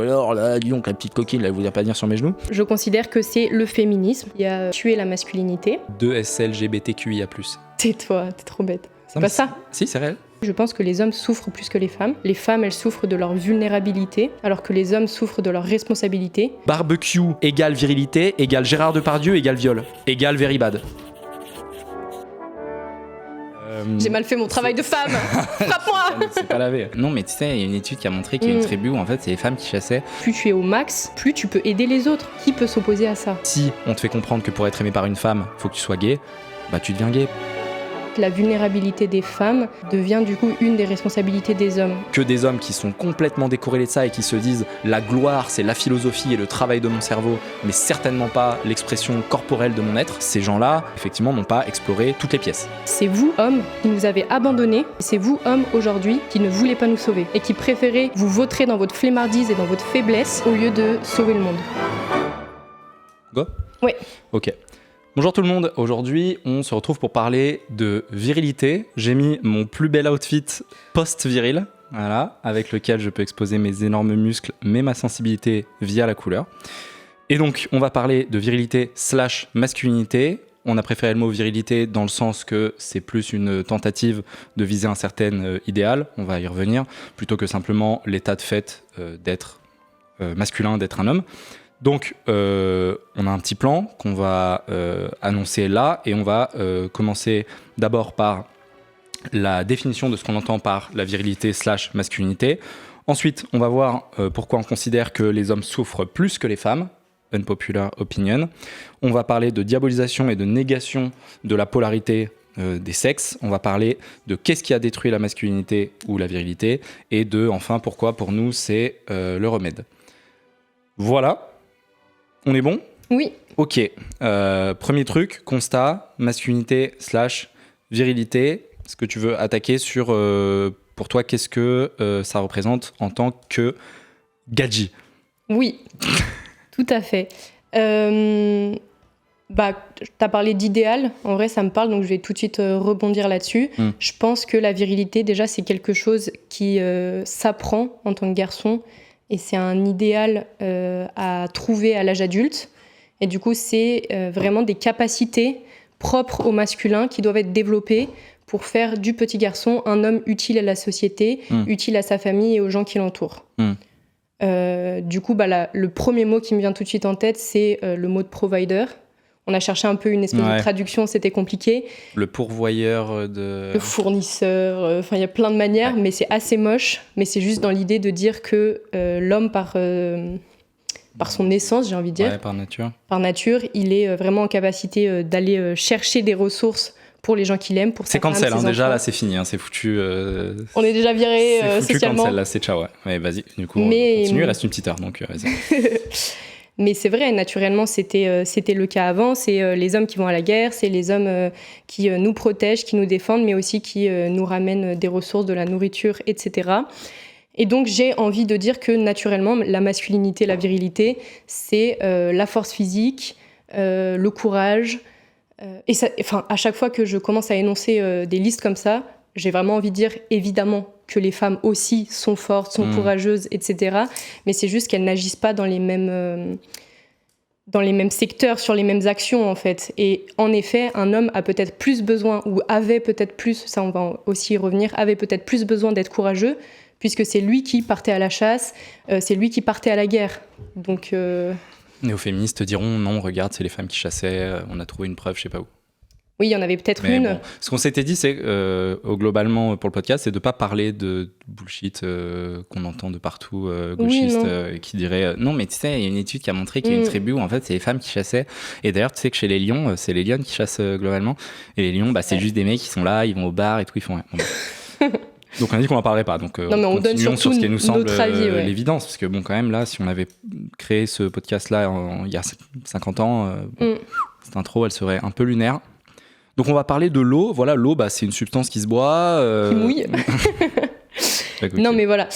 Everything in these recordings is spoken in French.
alors là, dis donc, la petite coquine, là, elle voulait pas venir sur mes genoux. Je considère que c'est le féminisme qui a tué la masculinité. 2SLGBTQIA+. Tais-toi, t'es trop bête. C'est Non, pas mais ça. Si, c'est réel. Je pense que les hommes souffrent plus que les femmes. Les femmes, elles souffrent de leur vulnérabilité, alors que les hommes souffrent de leur responsabilité. Barbecue égale virilité, égale Gérard Depardieu, égale viol, égale very bad. J'ai mal fait mon travail de femme. Frappe-moi. C'est pas lavé. Non, mais tu sais, il y a une étude qui a montré qu'il y a une tribu où en fait c'est les femmes qui chassaient. Plus tu es au max, plus tu peux aider les autres. Qui peut s'opposer à ça ? Si on te fait comprendre que pour être aimé par une femme, faut que tu sois gay, bah tu deviens gay. La vulnérabilité des femmes devient du coup une des responsabilités des hommes. Que des hommes qui sont complètement décorrélés de ça et qui se disent la gloire c'est la philosophie et le travail de mon cerveau, mais certainement pas l'expression corporelle de mon être, ces gens-là effectivement n'ont pas exploré toutes les pièces. C'est vous, hommes, qui nous avez abandonnés. C'est vous, hommes, aujourd'hui, qui ne voulez pas nous sauver et qui préférez vous vautrer dans votre flemmardise et dans votre faiblesse au lieu de sauver le monde. Go ? Oui. Ok. Bonjour tout le monde, aujourd'hui on se retrouve pour parler de virilité. J'ai mis mon plus bel outfit post-viril, voilà, avec lequel je peux exposer mes énormes muscles, mais ma sensibilité via la couleur. Et donc on va parler de virilité / masculinité. On a préféré le mot virilité dans le sens que c'est plus une tentative de viser un certain idéal, on va y revenir, plutôt que simplement l'état de fait d'être masculin, d'être un homme. Donc, on a un petit plan qu'on va annoncer là et on va commencer d'abord par la définition de ce qu'on entend par la virilité / masculinité. Ensuite, on va voir pourquoi on considère que les hommes souffrent plus que les femmes, unpopular opinion. On va parler de diabolisation et de négation de la polarité des sexes. On va parler de qu'est-ce qui a détruit la masculinité ou la virilité et de, enfin, pourquoi pour nous c'est le remède. Voilà. On est bon ? Oui. Ok. Premier truc, constat, masculinité / virilité. Est-ce que tu veux attaquer sur, pour toi, qu'est-ce que ça représente en tant que gadji ? Oui, tout à fait. T'as parlé d'idéal. En vrai, ça me parle, donc je vais tout de suite rebondir là-dessus. Je pense que la virilité, déjà, c'est quelque chose qui s'apprend en tant que garçon. Et c'est un idéal à trouver à l'âge adulte. Et du coup, c'est vraiment des capacités propres au masculin qui doivent être développées pour faire du petit garçon un homme utile à la société, utile à sa famille et aux gens qui l'entourent. Du coup, le premier mot qui me vient tout de suite en tête, c'est le mot de provider. On a cherché un peu une espèce de traduction, c'était compliqué. Le pourvoyeur de... Le fournisseur, il y a plein de manières, mais c'est assez moche. Mais c'est juste dans l'idée de dire que l'homme, par son essence, j'ai envie de dire, par nature, il est vraiment en capacité d'aller chercher des ressources pour les gens qu'il aime, pour sa femme, cancel, ses enfants. déjà là c'est fini, c'est foutu. On est déjà viré c'est foutu socialement. Cancel, là, c'est ciao, ouais. Ouais, vas-y, du coup, on continue, il reste une petite heure, donc vas-y. Mais c'est vrai, naturellement, c'était le cas avant. C'est les hommes qui vont à la guerre, c'est les hommes qui nous protègent, qui nous défendent, mais aussi qui nous ramènent des ressources, de la nourriture, etc. Et donc, j'ai envie de dire que, naturellement, la masculinité, la virilité, c'est la force physique, le courage. Et ça, à chaque fois que je commence à énoncer des listes comme ça, j'ai vraiment envie de dire, évidemment, que les femmes aussi sont fortes, sont courageuses, etc. Mais c'est juste qu'elles n'agissent pas dans les mêmes secteurs, sur les mêmes actions, en fait. Et en effet, un homme a peut-être plus besoin, ou avait peut-être plus, ça on va aussi y revenir, avait peut-être plus besoin d'être courageux, puisque c'est lui qui partait à la chasse, c'est lui qui partait à la guerre. Donc... Néo-féministes diront, non, regarde, c'est les femmes qui chassaient, on a trouvé une preuve, je sais pas où. Oui, il y en avait peut-être une. Bon, ce qu'on s'était dit, c'est globalement pour le podcast, c'est de pas parler de bullshit qu'on entend de partout, gauchistes, qui diraient non, mais tu sais, il y a une étude qui a montré qu'il y a une tribu où en fait c'est les femmes qui chassaient. Et d'ailleurs, tu sais que chez les lions, c'est les lionnes qui chassent globalement. Et les lions, c'est juste des mecs qui sont là, ils vont au bar et tout, ils font. Ouais. Donc on a dit qu'on en parlerait pas. Donc non, mais on donne surtout sur ce qui nous semble notre avis, l'évidence, parce que bon, quand même là, si on avait créé ce podcast-là il y a 50 ans, cette intro, elle serait un peu lunaire. Donc on va parler de l'eau. Voilà, l'eau, c'est une substance qui se boit. Qui mouille. Non, mais voilà.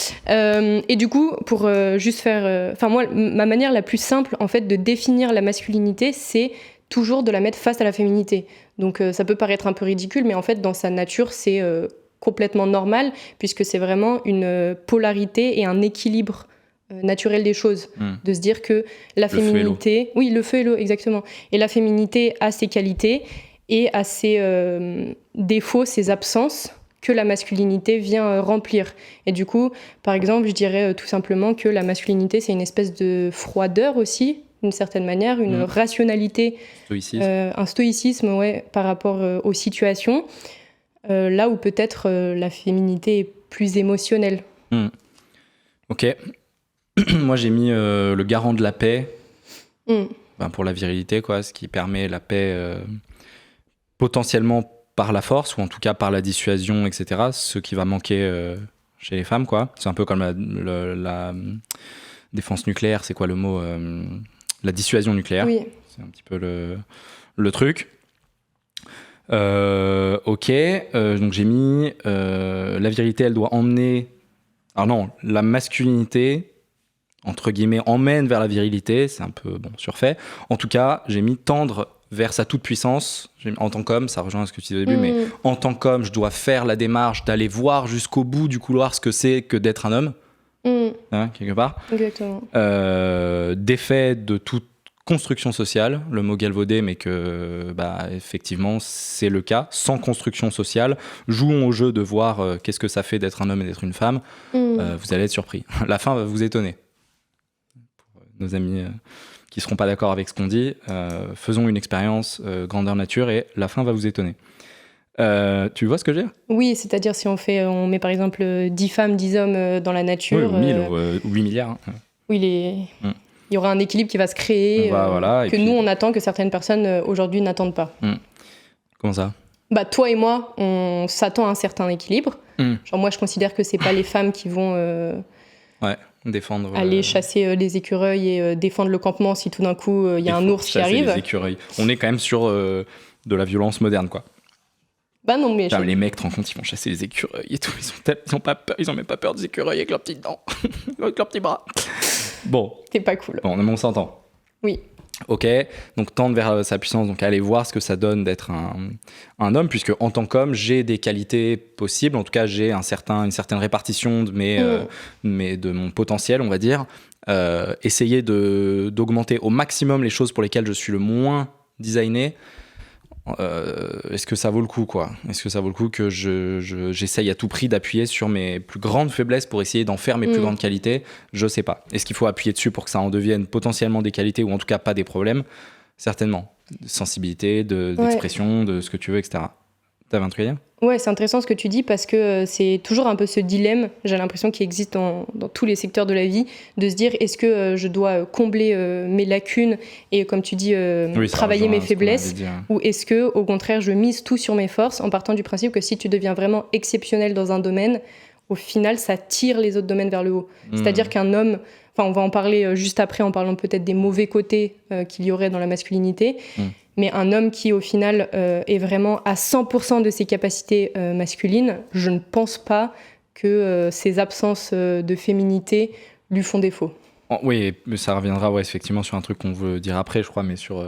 Et du coup, pour juste faire... moi, ma manière la plus simple, en fait, de définir la masculinité, c'est toujours de la mettre face à la féminité. Donc ça peut paraître un peu ridicule, mais en fait, dans sa nature, c'est complètement normal, puisque c'est vraiment une polarité et un équilibre naturel des choses, de se dire que la féminité... Oui, le feu et l'eau, exactement. Et la féminité a ses qualités et a ses défauts, ses absences que la masculinité vient remplir. Et du coup, par exemple, je dirais tout simplement que la masculinité, c'est une espèce de froideur aussi, d'une certaine manière, une rationalité, un stoïcisme par rapport aux situations, là où peut-être la féminité est plus émotionnelle. Ok. Moi, j'ai mis le garant de la paix pour la virilité, quoi, ce qui permet la paix potentiellement par la force, ou en tout cas par la dissuasion, etc. Ce qui va manquer chez les femmes, quoi. C'est un peu comme la défense nucléaire, c'est quoi le mot la dissuasion nucléaire. Oui. C'est un petit peu le truc. Ok, donc j'ai mis la virilité, elle doit emmener... Alors non, la masculinité, entre guillemets, emmène vers la virilité, c'est un peu surfait. En tout cas, j'ai mis tendre vers sa toute-puissance. En tant qu'homme, ça rejoint ce que tu disais au début, mais en tant qu'homme, je dois faire la démarche d'aller voir jusqu'au bout du couloir ce que c'est que d'être un homme, quelque part. Exactement. Défait de toute construction sociale, le mot galvaudé, mais que, effectivement, c'est le cas. Sans construction sociale, jouons au jeu de voir qu'est-ce que ça fait d'être un homme et d'être une femme. Vous allez être surpris. La fin va vous étonner. Pour nos amis qui ne seront pas d'accord avec ce qu'on dit, faisons une expérience grandeur nature et la fin va vous étonner. Tu vois ce que je veux dire ? Oui, c'est-à-dire si on met par exemple 10 femmes, 10 hommes dans la nature... Oui, ou 1000 ou 8 milliards. Oui, il y aura un équilibre qui va se créer, que puis... nous, on attend, que certaines personnes aujourd'hui n'attendent pas. Comment ça ? Toi et moi, on s'attend à un certain équilibre. Genre, moi, je considère que c'est pas les femmes qui vont défendre, aller chasser les écureuils et défendre le campement si tout d'un coup il y a un ours qui arrive. Les écureuils. On est quand même sur de la violence moderne, quoi. Non, mais les mecs, te rends compte, ils vont chasser les écureuils et tout. Ils ont pas peur, ils ont même pas peur des écureuils avec leurs petites dents, avec leurs petits bras. Bon. C'est pas cool. Bon, on s'entend. Oui. Ok, donc tendre vers sa puissance, donc aller voir ce que ça donne d'être un homme, puisque en tant qu'homme, j'ai des qualités possibles, en tout cas j'ai une certaine répartition de de mon potentiel, on va dire. Essayer d'augmenter au maximum les choses pour lesquelles je suis le moins designé. Est-ce que ça vaut le coup, quoi ? Est-ce que ça vaut le coup que j'essaye à tout prix d'appuyer sur mes plus grandes faiblesses pour essayer d'en faire mes plus grandes qualités ? Je sais pas. Est-ce qu'il faut appuyer dessus pour que ça en devienne potentiellement des qualités, ou en tout cas pas des problèmes ? Certainement. Sensibilité, d'expression, de ce que tu veux, etc. T'avais un truc à dire ? Ouais, c'est intéressant ce que tu dis, parce que c'est toujours un peu ce dilemme, j'ai l'impression, qui existe dans tous les secteurs de la vie, de se dire, est-ce que je dois combler mes lacunes et, comme tu dis, travailler mes faiblesses, ou est-ce que, au contraire, je mise tout sur mes forces, en partant du principe que si tu deviens vraiment exceptionnel dans un domaine, au final, ça tire les autres domaines vers le haut. C'est-à-dire qu'un homme... Enfin, on va en parler juste après, en parlant peut-être des mauvais côtés qu'il y aurait dans la masculinité. Mais un homme qui, au final, est vraiment à 100% de ses capacités masculines, je ne pense pas que ses absences de féminité lui font défaut. Oui, mais ça reviendra effectivement sur un truc qu'on veut dire après, je crois, mais sur...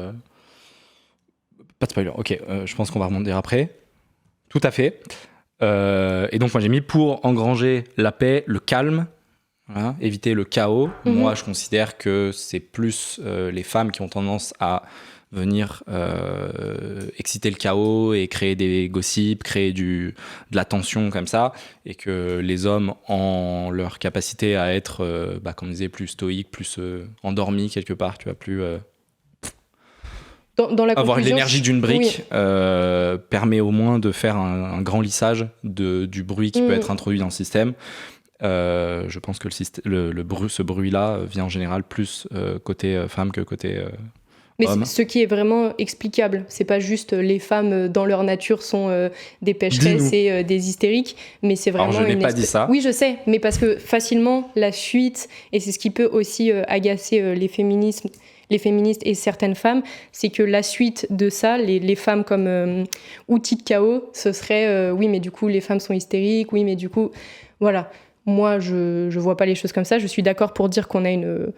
Pas de spoiler, ok, je pense qu'on va rebondir après. Tout à fait. Et donc, moi, j'ai mis pour engranger la paix, le calme, voilà, éviter le chaos. Moi, je considère que c'est plus les femmes qui ont tendance à venir exciter le chaos et créer des gossips, créer de la tension comme ça, et que les hommes, en leur capacité à être, comme on disait, plus stoïques, plus endormis quelque part, tu vois, plus... Dans la avoir l'énergie d'une brique permet au moins de faire un grand lissage du bruit qui peut être introduit dans le système. Je pense que ce bruit-là vient en général plus côté femme que côté mais homme. Ce qui est vraiment explicable, c'est pas juste les femmes dans leur nature sont des pécheresses et des hystériques, mais c'est vraiment... Alors je n'ai pas dit ça. Oui, je sais, mais parce que facilement, la suite, et c'est ce qui peut aussi agacer les féministes et certaines femmes, c'est que la suite de ça, les femmes comme outil de chaos, ce serait oui, mais du coup, les femmes sont hystériques, oui, mais du coup, voilà. Moi, je vois pas les choses comme ça. Je suis d'accord pour dire qu'on a une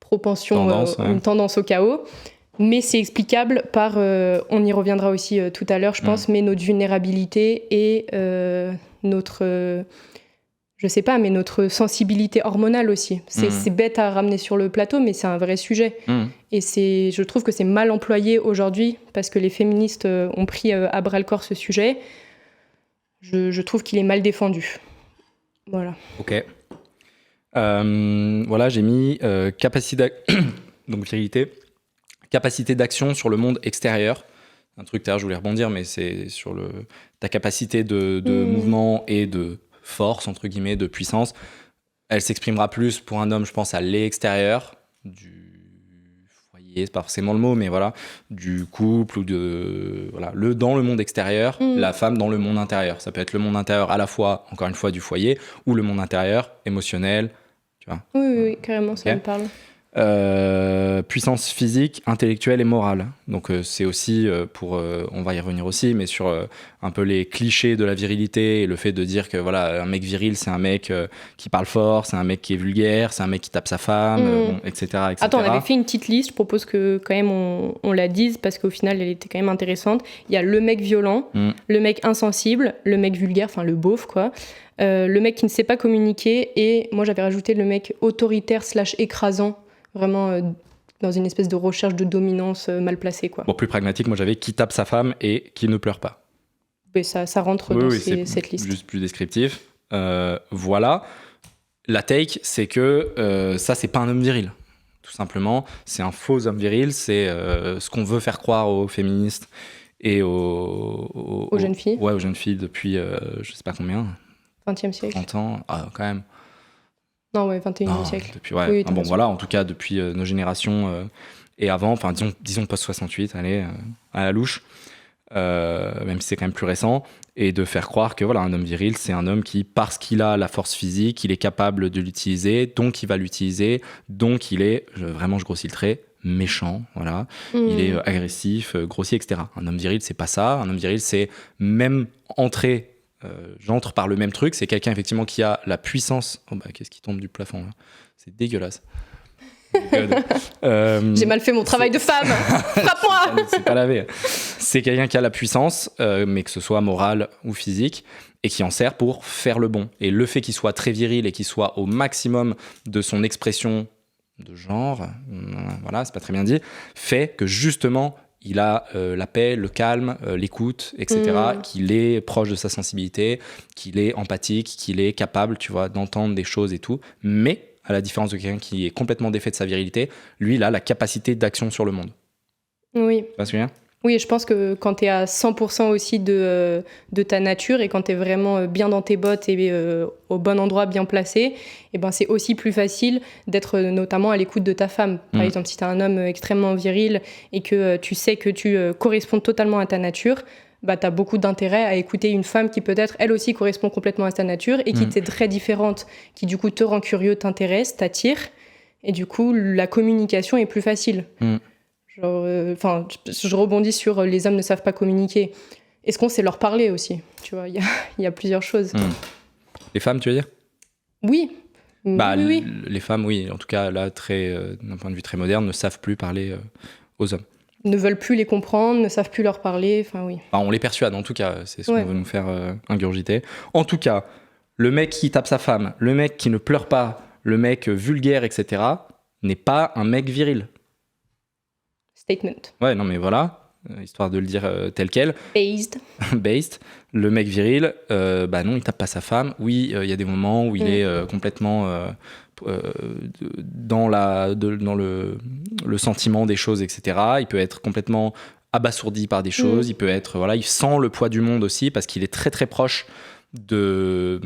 propension, une tendance au chaos, mais c'est explicable par, on y reviendra aussi tout à l'heure, je pense, mais notre vulnérabilité et notre... je sais pas, mais notre sensibilité hormonale aussi. C'est bête à ramener sur le plateau, mais c'est un vrai sujet. Et je trouve que c'est mal employé aujourd'hui parce que les féministes ont pris à bras-le-corps ce sujet. Je trouve qu'il est mal défendu. Voilà. Ok. Voilà, j'ai mis donc virilité, capacité d'action sur le monde extérieur. Un truc, je voulais rebondir, mais c'est sur ta capacité de mouvement et de force, entre guillemets, de puissance. Elle s'exprimera plus pour un homme, je pense, à l'extérieur du foyer, c'est pas forcément le mot, mais voilà, du couple ou dans le monde extérieur, la femme dans le monde intérieur. Ça peut être le monde intérieur à la fois, encore une fois, du foyer, ou le monde intérieur émotionnel, tu vois. Oui, carrément, ça me parle. Puissance physique, intellectuelle et morale. Donc c'est aussi on va y revenir aussi, mais sur un peu les clichés de la virilité et le fait de dire que voilà, un mec viril c'est un mec qui parle fort, c'est un mec qui est vulgaire, c'est un mec qui tape sa femme, etc., etc. Attends, on avait fait une petite liste, je propose que quand même on la dise parce qu'au final elle était quand même intéressante. Il y a le mec violent, le mec insensible, le mec vulgaire, enfin le beauf quoi, le mec qui ne sait pas communiquer et moi j'avais rajouté le mec autoritaire / écrasant. Vraiment dans une espèce de recherche de dominance mal placée, quoi. Bon, plus pragmatique, moi j'avais qui tape sa femme et qui ne pleure pas. Mais ça rentre dans cette liste. Juste plus descriptif. Voilà. La take, c'est que ça, c'est pas un homme viril. Tout simplement, c'est un faux homme viril. C'est ce qu'on veut faire croire aux féministes et aux jeunes filles. Ouais, aux jeunes filles depuis je sais pas combien. 20e siècle. 30 ans, quand même. Non, ouais, 21e siècle. Depuis, ouais. Oui, voilà, en tout cas, depuis nos générations et avant, enfin, disons post-68, allez, à la louche, même si c'est quand même plus récent, et de faire croire que voilà, un homme viril, c'est un homme qui, parce qu'il a la force physique, il est capable de l'utiliser, donc il va l'utiliser, donc il est, vraiment, je grossis le trait, méchant, voilà. Il est agressif, grossier, etc. Un homme viril, c'est pas ça. Un homme viril, c'est même entrer. J'entre par le même truc, c'est quelqu'un effectivement qui a la puissance. Oh bah qu'est-ce qui tombe du plafond là ? C'est dégueulasse. J'ai mal fait mon travail de femme. Frappe-moi. C'est pas lavé. C'est quelqu'un qui a la puissance, mais que ce soit morale ou physique, et qui en sert pour faire le bon. Et le fait qu'il soit très viril et qu'il soit au maximum de son expression de genre, voilà, c'est pas très bien dit, fait que justement il a la paix, le calme, l'écoute, etc. Qu'il est proche de sa sensibilité, qu'il est empathique, qu'il est capable, tu vois, d'entendre des choses et tout. Mais, à la différence de quelqu'un qui est complètement défait de sa virilité, lui, il a la capacité d'action sur le monde. Oui. Tu vois ce que je veux dire ? Oui, je pense que quand tu es à 100% aussi de ta nature et quand tu es vraiment bien dans tes bottes et au bon endroit, bien placé, et ben c'est aussi plus facile d'être notamment à l'écoute de ta femme. Par exemple, si tu as un homme extrêmement viril et que tu sais que tu corresponds totalement à ta nature, bah, tu as beaucoup d'intérêt à écouter une femme qui peut-être, elle aussi, correspond complètement à ta nature et qui t'est très différente, qui du coup te rend curieux, t'intéresse, t'attire. Et du coup, la communication est plus facile. Je rebondis sur les hommes ne savent pas communiquer. Est-ce qu'on sait leur parler aussi ? Tu vois, il y a plusieurs choses. Les femmes, tu veux dire ? Oui. Oui. Les femmes, oui. En tout cas, là, d'un point de vue très moderne, ne savent plus parler aux hommes. Ne veulent plus les comprendre, ne savent plus leur parler. Enfin, oui. On les persuade, en tout cas. C'est ce qu'on veut nous faire ingurgiter. En tout cas, le mec qui tape sa femme, le mec qui ne pleure pas, le mec vulgaire, etc., n'est pas un mec viril. Statement. Ouais, non mais voilà, histoire de le dire tel quel. Based. Le mec viril, non, il tape pas sa femme. Oui, il y a des moments où il est complètement dans le sentiment des choses, etc. Il peut être complètement abasourdi par des choses. Il peut être, il sent le poids du monde aussi parce qu'il est très très proche de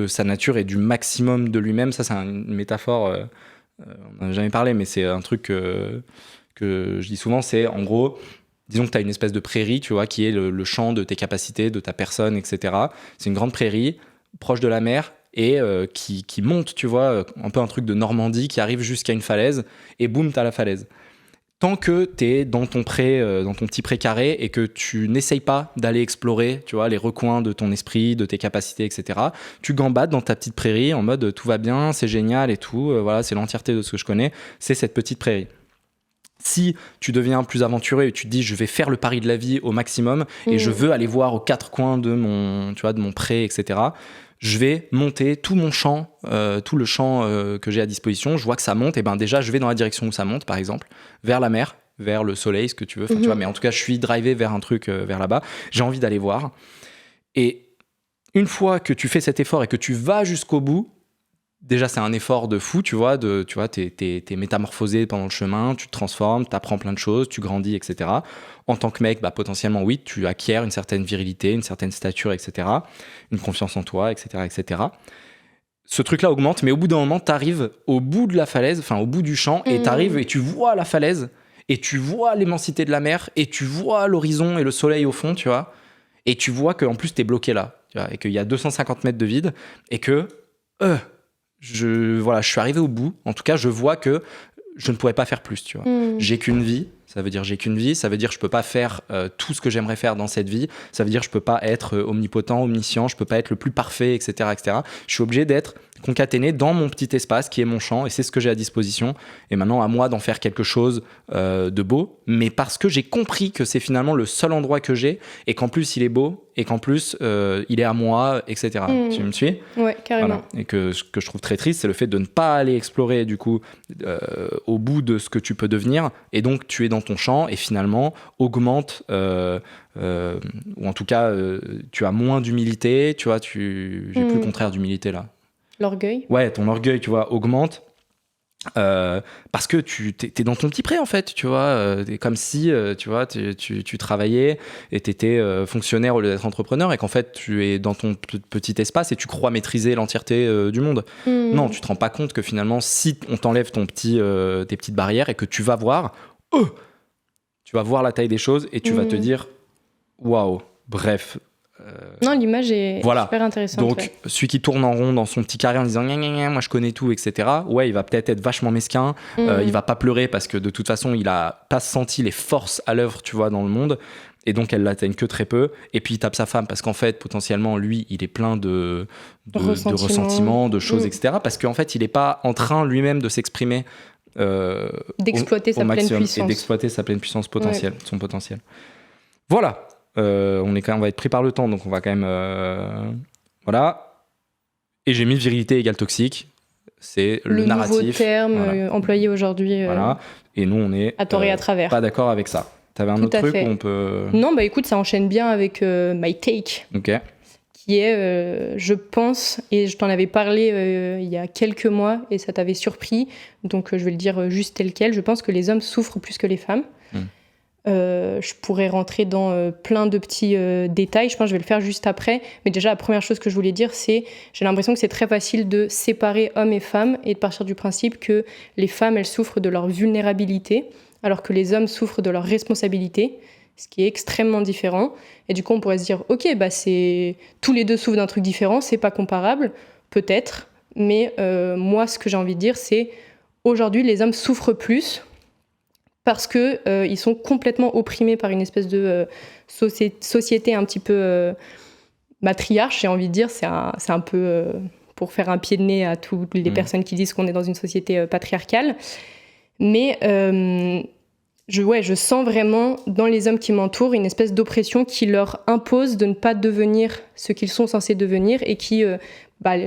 sa nature et du maximum de lui-même. Ça, c'est une métaphore, on n'en a jamais parlé, mais c'est un truc que je dis souvent, c'est en gros, disons que tu as une espèce de prairie, tu vois, qui est le champ de tes capacités, de ta personne, etc. C'est une grande prairie, proche de la mer, et qui monte, tu vois, un peu un truc de Normandie, qui arrive jusqu'à une falaise, et boum, t'as la falaise. Tant que t'es dans ton petit pré carré, et que tu n'essayes pas d'aller explorer, tu vois, les recoins de ton esprit, de tes capacités, etc., tu gambades dans ta petite prairie, en mode tout va bien, c'est génial et tout, voilà, c'est l'entièreté de ce que je connais, c'est cette petite prairie. Si tu deviens plus aventureux et tu te dis je vais faire le pari de la vie au maximum et je veux aller voir aux quatre coins de mon pré, etc., je vais monter tout mon champ, tout le champ que j'ai à disposition. Je vois que ça monte, et ben déjà, je vais dans la direction où ça monte, par exemple, vers la mer, vers le soleil, ce que tu veux. Tu vois, mais en tout cas, je suis drivé vers un truc, vers là-bas. J'ai envie d'aller voir. Et une fois que tu fais cet effort et que tu vas jusqu'au bout, déjà, c'est un effort de fou, tu vois, t'es métamorphosé pendant le chemin, tu te transformes, t'apprends plein de choses, tu grandis, etc. En tant que mec, potentiellement, oui, tu acquiers une certaine virilité, une certaine stature, etc. Une confiance en toi, etc., etc. Ce truc-là augmente, mais au bout d'un moment, t'arrives au bout de la falaise, enfin, au bout du champ, et t'arrives et tu vois la falaise, et tu vois l'immensité de la mer, et tu vois l'horizon et le soleil au fond, tu vois, et tu vois qu'en plus, t'es bloqué là, tu vois, et qu'il y a 250 mètres de vide, et que... je suis arrivé au bout. En tout cas, je vois que je ne pourrais pas faire plus, tu vois. J'ai qu'une vie. Ça veut dire j'ai qu'une vie. Ça veut dire je peux pas faire tout ce que j'aimerais faire dans cette vie. Ça veut dire je peux pas être omnipotent, omniscient. Je peux pas être le plus parfait, etc., etc. Je suis obligé d'être concaténé dans mon petit espace qui est mon champ, et c'est ce que j'ai à disposition. Et maintenant, à moi d'en faire quelque chose de beau, mais parce que j'ai compris que c'est finalement le seul endroit que j'ai, et qu'en plus il est beau, et qu'en plus il est à moi, etc. Tu me suis ? Ouais, carrément. Voilà. Et que ce que je trouve très triste, c'est le fait de ne pas aller explorer du coup au bout de ce que tu peux devenir, et donc tu es dans ton champ et finalement augmente ou en tout cas tu as moins d'humilité, tu vois, j'ai plus le contraire d'humilité là. L'orgueil. Ouais, ton orgueil, tu vois, augmente. Parce que t'es dans ton petit pré en fait, tu vois, comme si tu vois, tu travaillais et t'étais fonctionnaire au lieu d'être entrepreneur, et qu'en fait tu es dans ton petit espace et tu crois maîtriser l'entièreté du monde. Non, tu te rends pas compte que finalement, si on t'enlève tes petites barrières et que tu vas voir la taille des choses, et tu vas te dire waouh, bref. Non, l'image est super intéressante. Donc, celui qui tourne en rond dans son petit carré en disant gna, gna, gna, moi je connais tout, etc. Ouais, il va peut-être être vachement mesquin. Il va pas pleurer parce que de toute façon, il a pas senti les forces à l'œuvre, tu vois, dans le monde. Et donc, elles l'atteignent que très peu. Et puis, il tape sa femme parce qu'en fait, potentiellement, lui, il est plein de ressentiments, de choses, etc. Parce qu'en fait, il est pas en train lui-même de s'exprimer. D'exploiter sa pleine puissance. Et d'exploiter sa pleine puissance potentielle, son potentiel. Voilà. On va être pris par le temps, donc on va quand même... voilà. Et j'ai mis virilité égale toxique. C'est le narratif. Le nouveau terme employé aujourd'hui. Voilà. Et nous, on est à tort et à travers. Pas d'accord avec ça. T'avais un autre truc où on peut... Non, écoute, ça enchaîne bien avec My Take. Ok. Qui est, je pense, et je t'en avais parlé il y a quelques mois, et ça t'avait surpris, donc je vais le dire juste tel quel, je pense que les hommes souffrent plus que les femmes. Je pourrais rentrer dans plein de petits détails, je pense que je vais le faire juste après, mais déjà la première chose que je voulais dire, c'est j'ai l'impression que c'est très facile de séparer hommes et femmes et de partir du principe que les femmes, elles souffrent de leur vulnérabilité, alors que les hommes souffrent de leur responsabilité, ce qui est extrêmement différent. Et du coup, on pourrait se dire, ok, tous les deux souffrent d'un truc différent, c'est pas comparable, peut-être, mais moi, ce que j'ai envie de dire, c'est aujourd'hui, les hommes souffrent plus parce que ils sont complètement opprimés par une espèce de société un petit peu matriarche, j'ai envie de dire. C'est un peu pour faire un pied de nez à toutes les personnes qui disent qu'on est dans une société patriarcale. Mais je sens vraiment dans les hommes qui m'entourent une espèce d'oppression qui leur impose de ne pas devenir ce qu'ils sont censés devenir, et qui,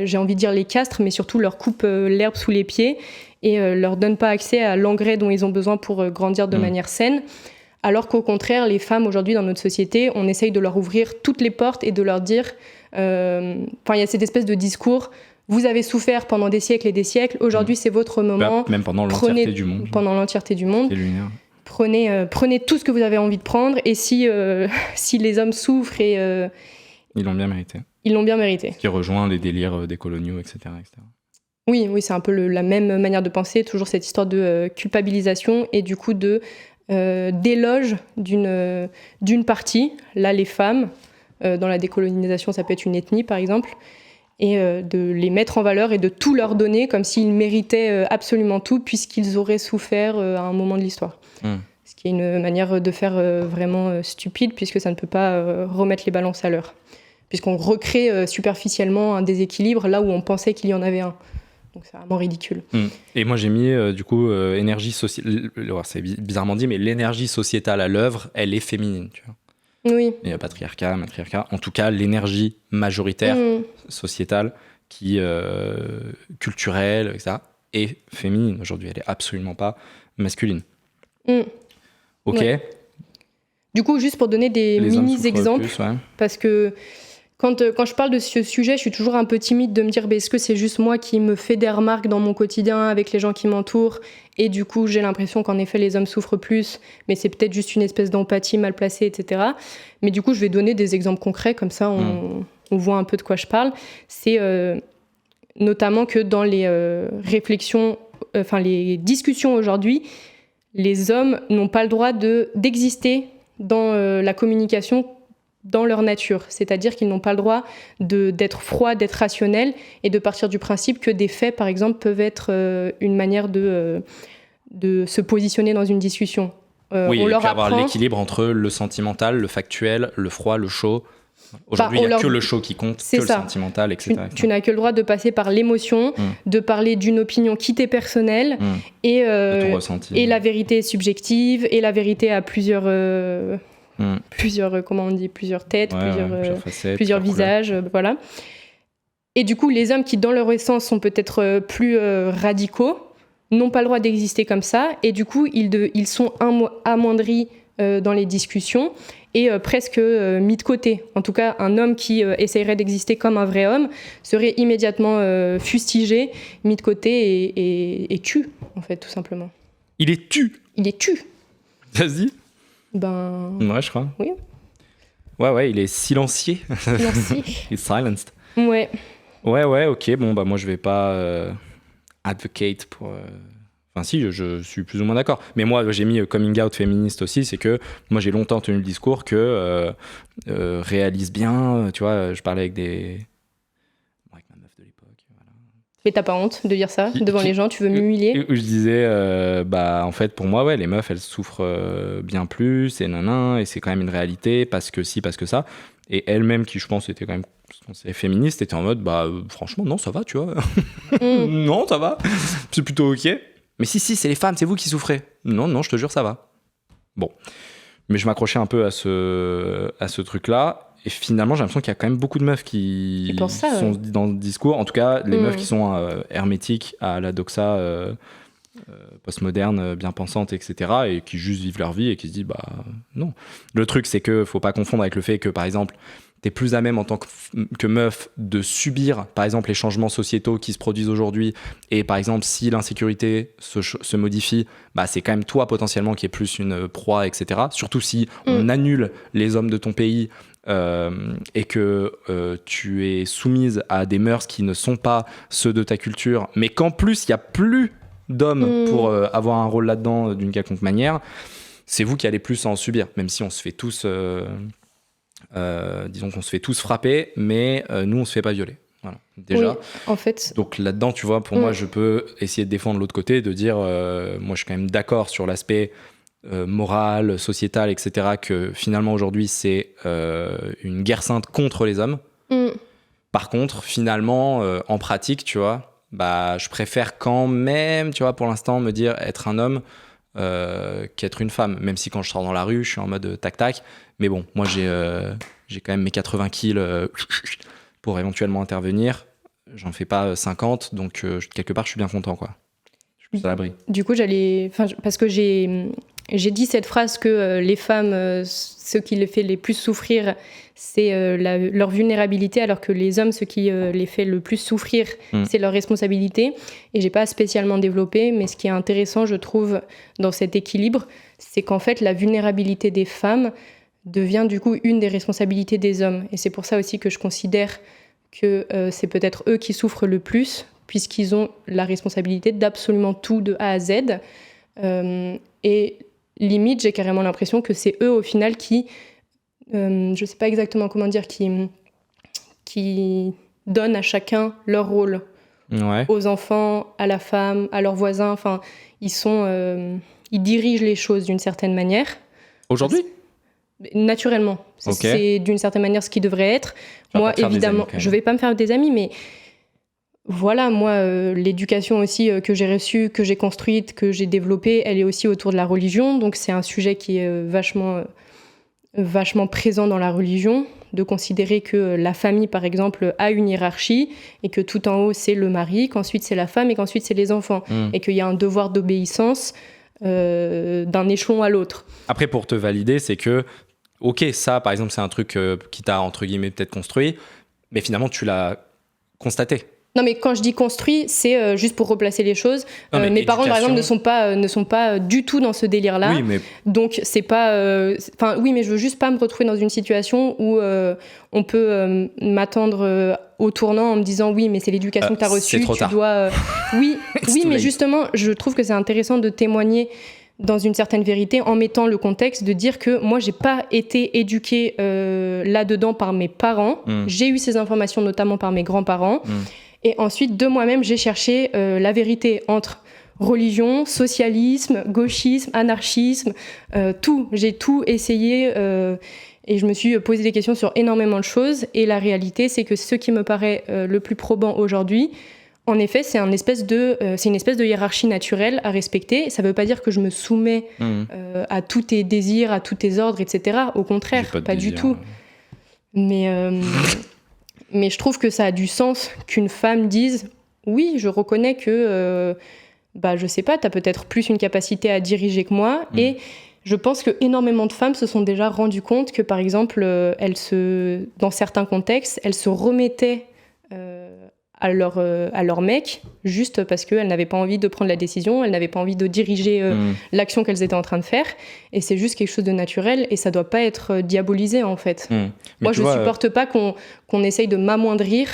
j'ai envie de dire, les castre, mais surtout leur coupe l'herbe sous les pieds et leur donne pas accès à l'engrais dont ils ont besoin pour grandir de manière saine. Alors qu'au contraire, les femmes aujourd'hui dans notre société, on essaye de leur ouvrir toutes les portes et de leur dire, il y a cette espèce de discours, vous avez souffert pendant des siècles et des siècles, aujourd'hui c'est votre moment. Même pendant l'entièreté du monde. Pendant l'entièreté du monde. C'est lunaire. Prenez tout ce que vous avez envie de prendre, et si les hommes souffrent, ils l'ont bien mérité. Ils l'ont bien mérité. Ce qui rejoint les délires des coloniaux, etc. etc. Oui, c'est un peu la même manière de penser, toujours cette histoire de culpabilisation et du coup d'éloge d'une partie, là les femmes, dans la décolonisation ça peut être une ethnie par exemple, et de les mettre en valeur et de tout leur donner comme s'ils méritaient absolument tout puisqu'ils auraient souffert à un moment de l'histoire. Ce qui est une manière de faire vraiment stupide, puisque ça ne peut pas remettre les balances à l'heure. Puisqu'on recrée superficiellement un déséquilibre là où on pensait qu'il y en avait un. Donc c'est vraiment ridicule. Et moi j'ai mis du coup énergie sociétale, c'est bizarrement dit, mais l'énergie sociétale à l'œuvre, elle est féminine, tu vois. Oui. Et patriarcat, matriarcat, en tout cas l'énergie majoritaire sociétale, culturelle, etc., est féminine aujourd'hui. Elle est absolument pas masculine. Ok. Ouais. Du coup, juste pour donner des Les hommes mini-exemples, souffrent plus, ouais. parce que quand je parle de ce sujet, je suis toujours un peu timide de me dire est-ce que c'est juste moi qui me fais des remarques dans mon quotidien avec les gens qui m'entourent, et du coup j'ai l'impression qu'en effet les hommes souffrent plus, mais c'est peut-être juste une espèce d'empathie mal placée, etc. Mais du coup je vais donner des exemples concrets, comme ça on voit un peu de quoi je parle. C'est notamment que dans les réflexions, les discussions aujourd'hui, les hommes n'ont pas le droit d'exister dans la communication dans leur nature. C'est-à-dire qu'ils n'ont pas le droit d'être froids, d'être rationnels, et de partir du principe que des faits, par exemple, peuvent être une manière de se positionner dans une discussion. Oui, on et leur puis avoir apprend... l'équilibre entre le sentimental, le factuel, le froid, le chaud. Aujourd'hui, il n'y a que le chaud qui compte, que le sentimental, etc. Tu n'as que le droit de passer par l'émotion, de parler d'une opinion qui t'est personnelle, et la vérité est subjective, et la vérité a plusieurs têtes, plusieurs visages, voilà. Et du coup, les hommes qui, dans leur essence, sont peut-être plus radicaux, n'ont pas le droit d'exister comme ça, et du coup, ils sont amoindris dans les discussions, et presque mis de côté. En tout cas, un homme qui essayerait d'exister comme un vrai homme serait immédiatement fustigé, mis de côté et tu, en fait, tout simplement. Il est tu. Vas-y. Ouais, je crois. Oui. Ouais, il est silencieux. Il est silenced. Ouais, ok. Bon, bah moi, je vais pas advocate pour... Enfin si, je suis plus ou moins d'accord. Mais moi, j'ai mis coming out féministe aussi, c'est que moi, j'ai longtemps tenu le discours que réalise bien, tu vois, je parlais avec ma meuf de l'époque. Voilà. Mais t'as pas honte de dire ça devant les gens, tu veux m'humilier? Je disais, en fait, pour moi, ouais, les meufs, elles souffrent bien plus, et et c'est quand même une réalité, parce que si, parce que ça. Et elle-même, qui je pense était quand même féministe, était en mode, franchement, non, ça va, tu vois. Non, ça va, c'est plutôt ok. Mais si, c'est les femmes, c'est vous qui souffrez. Non, je te jure, ça va. Bon. Mais je m'accrochais un peu à ce truc-là. Et finalement, j'ai l'impression qu'il y a quand même beaucoup de meufs qui sont dans le discours. En tout cas, les meufs qui sont hermétiques à la doxa postmoderne, bien pensante, etc. Et qui juste vivent leur vie et qui se disent, non. Le truc, c'est que faut pas confondre avec le fait que, par exemple, t'es plus à même en tant que meuf de subir, par exemple, les changements sociétaux qui se produisent aujourd'hui. Et par exemple, si l'insécurité se modifie, c'est quand même toi potentiellement qui est plus une proie, etc. Surtout si on annule les hommes de ton pays et que tu es soumise à des mœurs qui ne sont pas ceux de ta culture, mais qu'en plus, il n'y a plus d'hommes pour avoir un rôle là-dedans d'une quelconque manière, c'est vous qui allez plus en subir, même si on se fait tous... disons qu'on se fait tous frapper, mais nous on se fait pas violer. Voilà, déjà. Oui, en fait. Donc là-dedans, tu vois, pour moi, je peux essayer de défendre l'autre côté, de dire, moi je suis quand même d'accord sur l'aspect moral, sociétal, etc., que finalement aujourd'hui c'est une guerre sainte contre les hommes. Par contre, finalement, en pratique, tu vois, je préfère quand même, tu vois, pour l'instant, me dire être un homme qu'être une femme, même si quand je sors dans la rue je suis en mode tac, mais bon, moi j'ai quand même mes 80 kills pour éventuellement intervenir, j'en fais pas 50, donc quelque part je suis bien content, quoi. Je suis plus à l'abri. Du coup, parce que j'ai dit cette phrase que les femmes, ce qui les fait les plus souffrir, c'est leur vulnérabilité, alors que les hommes, ce qui les fait le plus souffrir, c'est leur responsabilité. Et j'ai pas spécialement développé, mais ce qui est intéressant, je trouve, dans cet équilibre, c'est qu'en fait, la vulnérabilité des femmes devient du coup une des responsabilités des hommes. Et c'est pour ça aussi que je considère que c'est peut-être eux qui souffrent le plus, puisqu'ils ont la responsabilité d'absolument tout de A à Z. Et limite, j'ai carrément l'impression que c'est eux, au final, qui... je sais pas exactement comment dire, qui donnent à chacun leur rôle. Ouais. Aux enfants, à la femme, à leurs voisins. Enfin, ils dirigent les choses d'une certaine manière. Aujourd'hui ? Naturellement. C'est d'une certaine manière ce qui devrait être. Moi, évidemment, je vais pas me faire des amis, mais voilà, moi, l'éducation aussi que j'ai reçue, que j'ai construite, que j'ai développée, elle est aussi autour de la religion. Donc, c'est un sujet qui est vachement vachement présent dans la religion, de considérer que la famille, par exemple, a une hiérarchie et que tout en haut, c'est le mari, qu'ensuite c'est la femme et qu'ensuite c'est les enfants. Et qu'il y a un devoir d'obéissance d'un échelon à l'autre. Après, pour te valider, c'est que, ok, ça, par exemple, c'est un truc qui t'a, entre guillemets, peut-être construit, mais finalement, tu l'as constaté. Non, mais quand je dis construit, c'est juste pour replacer les choses. Mes parents, par exemple, ne sont pas du tout dans ce délire-là. Oui, mais... Donc, c'est pas... oui, mais je veux juste pas me retrouver dans une situation où on peut m'attendre au tournant en me disant oui, mais c'est l'éducation que tu as reçue. C'est trop tard. Oui, mais justement, je trouve que c'est intéressant de témoigner dans une certaine vérité en mettant le contexte de dire que moi, j'ai pas été éduquée là-dedans par mes parents. J'ai eu ces informations notamment par mes grands-parents. Et ensuite, de moi-même, j'ai cherché la vérité entre religion, socialisme, gauchisme, anarchisme, tout. J'ai tout essayé et je me suis posé des questions sur énormément de choses. Et la réalité, c'est que ce qui me paraît le plus probant aujourd'hui, en effet, c'est une espèce de hiérarchie naturelle à respecter. Ça ne veut pas dire que je me soumets à tous tes désirs, à tous tes ordres, etc. Au contraire, pas du tout. Mais je trouve que ça a du sens qu'une femme dise « Oui, je reconnais que, je sais pas, t'as peut-être plus une capacité à diriger que moi. » Et je pense qu'énormément de femmes se sont déjà rendues compte que, par exemple, dans certains contextes, elles se remettaient à leur mec juste parce qu'elles n'avaient pas envie de prendre la décision, elles n'avaient pas envie de diriger l'action qu'elles étaient en train de faire. Et c'est juste quelque chose de naturel et ça doit pas être diabolisé en fait. Moi, je supporte pas qu'on essaye de m'amoindrir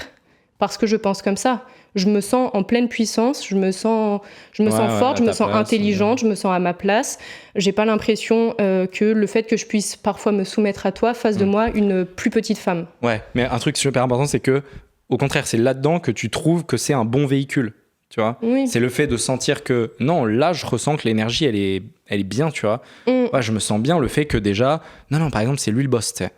parce que je pense comme ça. Je me sens en pleine puissance, je me sens forte, je me sens intelligente, je me sens à ma place. J'ai pas l'impression que le fait que je puisse parfois me soumettre à toi fasse de moi une plus petite femme. Ouais, mais un truc super important, c'est que au contraire, c'est là-dedans que tu trouves que c'est un bon véhicule, tu vois. Oui. C'est le fait de sentir que, non, là, je ressens que l'énergie, elle est bien, tu vois. Ouais, je me sens bien, le fait que déjà, non, par exemple, c'est lui le boss, tu sais.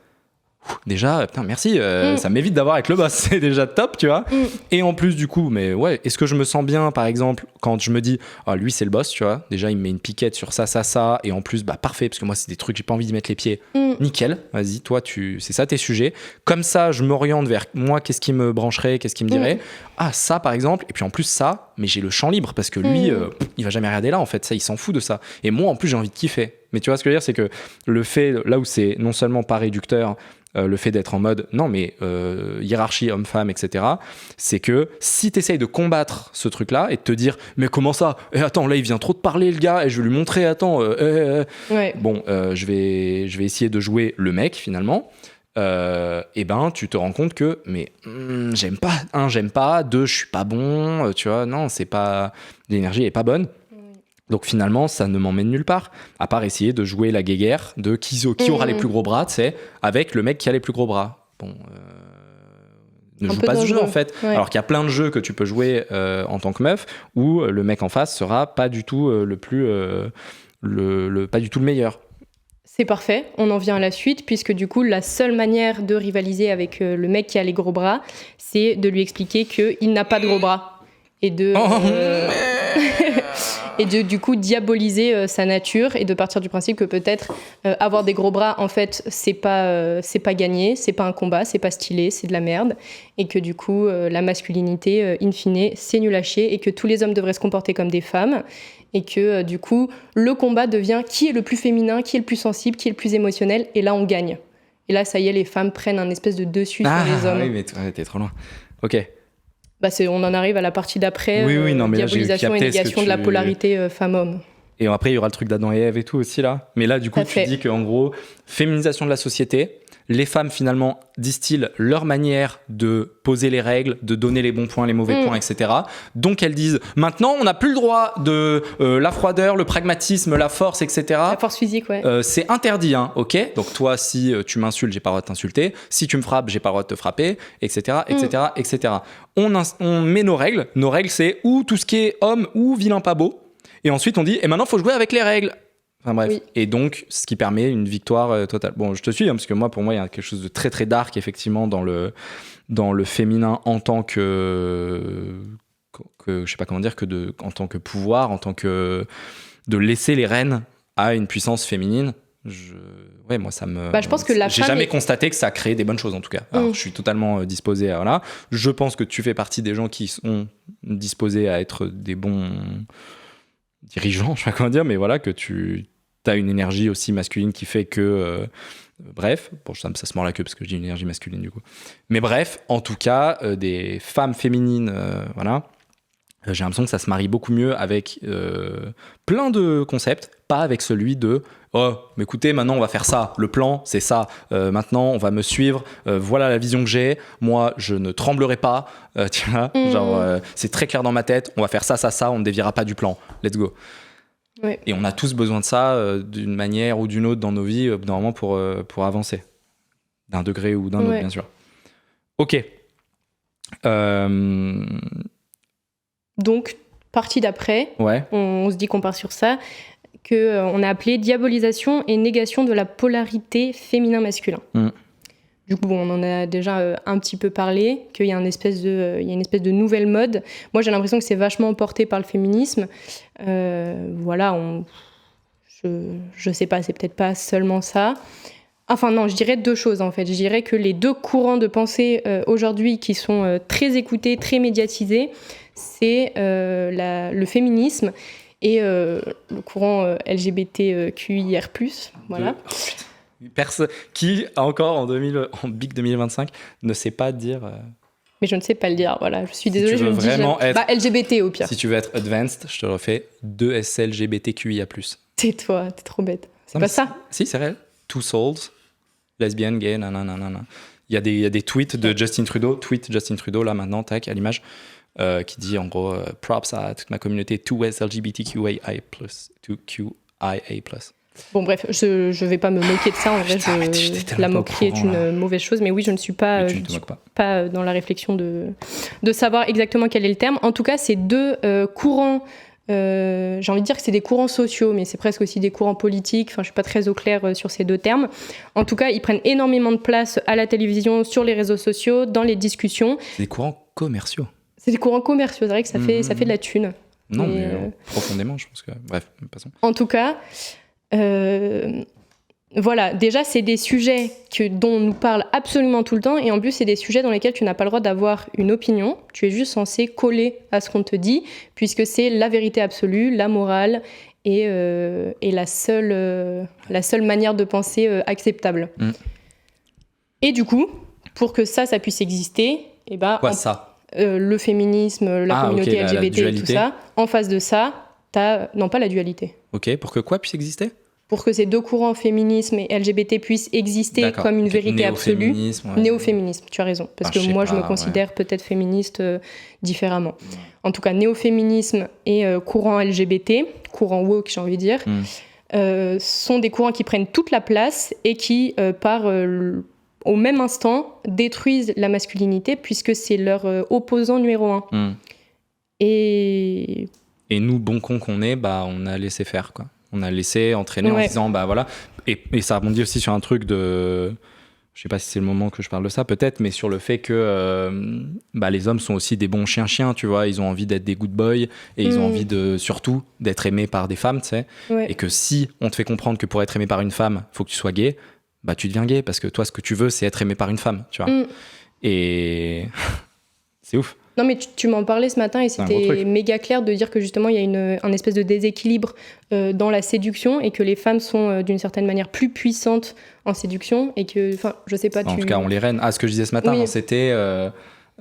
Déjà, putain, merci, ça m'évite d'avoir avec le boss, c'est déjà top, tu vois. Et en plus, du coup, mais ouais, est-ce que je me sens bien, par exemple, quand je me dis, lui, c'est le boss, tu vois. Déjà, il me met une piquette sur ça, et en plus, parfait, parce que moi, c'est des trucs, j'ai pas envie d'y mettre les pieds. Nickel, vas-y, toi, c'est ça tes sujets. Comme ça, je m'oriente vers moi, qu'est-ce qui me brancherait, qu'est-ce qui me dirait. Ah, ça, par exemple, et puis en plus, ça, mais j'ai le champ libre, parce que lui, il va jamais regarder là, en fait, ça, il s'en fout de ça. Et moi, en plus, j'ai envie de kiffer. Mais tu vois ce que je veux dire, c'est que le fait, là où c'est non seulement pas réducteur, le fait d'être en mode non mais hiérarchie homme-femme etc, c'est que si t'essayes de combattre ce truc là et de te dire mais comment ça, attends là il vient trop de parler le gars et je vais lui montrer bon je vais essayer de jouer le mec finalement, et ben tu te rends compte que mais j'aime pas, deux je suis pas bon, tu vois, non c'est pas, l'énergie est pas bonne. Donc finalement, ça ne m'emmène nulle part, à part essayer de jouer la guéguerre de qui aura les plus gros bras, tu sais, avec le mec qui a les plus gros bras. Bon, ne joue pas ce jeu en fait. Ouais. Alors qu'il y a plein de jeux que tu peux jouer en tant que meuf, où le mec en face sera pas du tout pas du tout le meilleur. C'est parfait, on en vient à la suite, puisque du coup, la seule manière de rivaliser avec le mec qui a les gros bras, c'est de lui expliquer qu'il n'a pas de gros bras. Et de... et de du coup diaboliser sa nature et de partir du principe que peut-être avoir des gros bras en fait c'est pas gagné, c'est pas un combat, c'est pas stylé, c'est de la merde, et que du coup la masculinité in fine c'est nul à chier et que tous les hommes devraient se comporter comme des femmes et que du coup le combat devient qui est le plus féminin, qui est le plus sensible, qui est le plus émotionnel, et là on gagne, et là ça y est, les femmes prennent un espèce de dessus sur les hommes. Oui mais t'es trop loin. Ok. On en arrive à la partie d'après, diabolisation et négation de la polarité femme-homme. Et après, il y aura le truc d'Adam et Ève et tout aussi, là. Mais là, du coup, tu dis qu'en gros, féminisation de la société, les femmes, finalement, distillent leur manière de poser les règles, de donner les bons points, les mauvais points, etc. Donc, elles disent, maintenant, on n'a plus le droit de la froideur, le pragmatisme, la force, etc. La force physique, ouais. C'est interdit, hein, ok. Donc, toi, si tu m'insultes, j'ai pas le droit de t'insulter. Si tu me frappes, j'ai pas le droit de te frapper, etc., etc., etc. On met nos règles. Nos règles, c'est ou tout ce qui est homme ou vilain pas beau. Et ensuite, on dit, et maintenant, il faut jouer avec les règles. Enfin bref, oui. Et donc ce qui permet une victoire totale. Bon, je te suis, hein, parce que pour moi, il y a quelque chose de très très dark effectivement dans le féminin en tant que je sais pas comment dire, en tant que pouvoir, en tant que de laisser les rênes à une puissance féminine. moi ça me. Je pense que j'ai jamais constaté que ça crée des bonnes choses en tout cas. Alors je suis totalement disposé à voilà. Je pense que tu fais partie des gens qui sont disposés à être des bons dirigeants, je sais pas comment dire, mais voilà que tu as une énergie aussi masculine qui fait que. Bref, bon, ça se mord la queue parce que je dis une énergie masculine du coup. Mais bref, en tout cas, des femmes féminines, voilà. J'ai l'impression que ça se marie beaucoup mieux avec plein de concepts, pas avec celui de oh, mais écoutez, maintenant on va faire ça, le plan c'est ça, maintenant on va me suivre, voilà la vision que j'ai, moi je ne tremblerai pas, tu vois, genre c'est très clair dans ma tête, on va faire ça, on ne déviera pas du plan, let's go. Ouais. Et on a tous besoin de ça d'une manière ou d'une autre dans nos vies, au bout d'un moment pour avancer, d'un degré ou d'un autre bien sûr. Ok. Donc, partie d'après, on se dit qu'on part sur ça, qu'on a appelé diabolisation et négation de la polarité féminin-masculin. Du coup, on en a déjà un petit peu parlé, qu'il y a une espèce de nouvelle mode. Moi, j'ai l'impression que c'est vachement porté par le féminisme. Voilà, je sais pas, c'est peut-être pas seulement ça. Enfin non, je dirais deux choses en fait. Je dirais que les deux courants de pensée aujourd'hui qui sont très écoutés, très médiatisés, c'est le féminisme et le courant LGBTQIR+. Voilà. Qui, encore en Big 2025, ne sait pas dire... Mais je ne sais pas le dire, voilà. Je suis désolée, si je me dis... LGBT au pire. Si tu veux être advanced, je te refais 2SLGBTQIA+. Tais-toi, t'es trop bête. C'est pas ça. Si, c'est réel. Two souls, lesbienne, gay, nanana. Il y a des tweets de Justin Trudeau, là maintenant, tac, à l'image, qui dit en gros props à toute ma communauté 2SLGBTQIA+. Bon bref, je vais pas me moquer de ça, en vrai, la moquerie est une mauvaise chose, mais oui, je ne suis pas, pas dans la réflexion de savoir exactement quel est le terme. En tout cas, ces deux courants, j'ai envie de dire que c'est des courants sociaux, mais c'est presque aussi des courants politiques, enfin je suis pas très au clair sur ces deux termes. En tout cas, ils prennent énormément de place à la télévision, sur les réseaux sociaux, dans les discussions. C'est des courants commerciaux. C'est des courants commerciaux, c'est vrai que ça fait de la thune. Non, mais profondément, je pense que... Bref, passons. En tout cas... voilà, déjà c'est des sujets dont on nous parle absolument tout le temps et en plus c'est des sujets dans lesquels tu n'as pas le droit d'avoir une opinion, tu es juste censé coller à ce qu'on te dit puisque c'est la vérité absolue, la morale et la seule manière de penser acceptable. Et du coup, pour que ça puisse exister, ça le féminisme, la communauté LGBT la et tout ça, en face de ça, non pas la dualité. Ok, pour que quoi puisse exister ? Pour que ces deux courants, féminisme et LGBT, puissent exister comme une vérité absolue. Néo-féminisme, tu as raison. Parce que moi, je me considère peut-être féministe différemment. En tout cas, néo-féminisme et courant LGBT, courant woke, j'ai envie de dire, sont des courants qui prennent toute la place et qui, au même instant, détruisent la masculinité puisque c'est leur opposant numéro un. Et nous, bons cons qu'on est, on a laissé faire, quoi. On a laissé entraîner en disant, voilà. Et ça rebondit aussi sur un truc de... Je sais pas si c'est le moment que je parle de ça, peut-être, mais sur le fait que les hommes sont aussi des bons chiens-chiens, tu vois. Ils ont envie d'être des good boys et ils ont envie surtout d'être aimés par des femmes, tu sais. Et que si on te fait comprendre que pour être aimé par une femme, faut que tu sois gay, tu deviens gay parce que toi, ce que tu veux, c'est être aimé par une femme, tu vois. Et c'est ouf. Non, mais tu m'en parlais ce matin et c'était méga clair de dire que justement, il y a un espèce de déséquilibre dans la séduction et que les femmes sont d'une certaine manière plus puissantes en séduction et que, enfin, je sais pas... En tout cas, on les règne. Ce que je disais ce matin, c'était...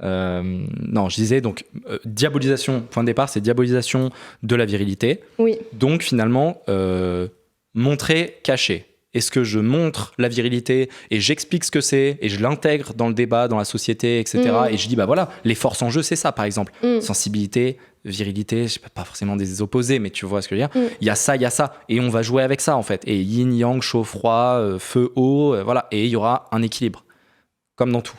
non, je disais donc diabolisation, point de départ, c'est diabolisation de la virilité. Oui. Donc finalement, montrer, cacher. Est-ce que je montre la virilité et j'explique ce que c'est et je l'intègre dans le débat, dans la société, etc. Et je dis, voilà, les forces en jeu, c'est ça, par exemple. Sensibilité, virilité, je sais pas forcément des opposés, mais tu vois ce que je veux dire. Il y a ça. Et on va jouer avec ça, en fait. Et yin, yang, chaud, froid, feu, eau, voilà. Et il y aura un équilibre, comme dans tout.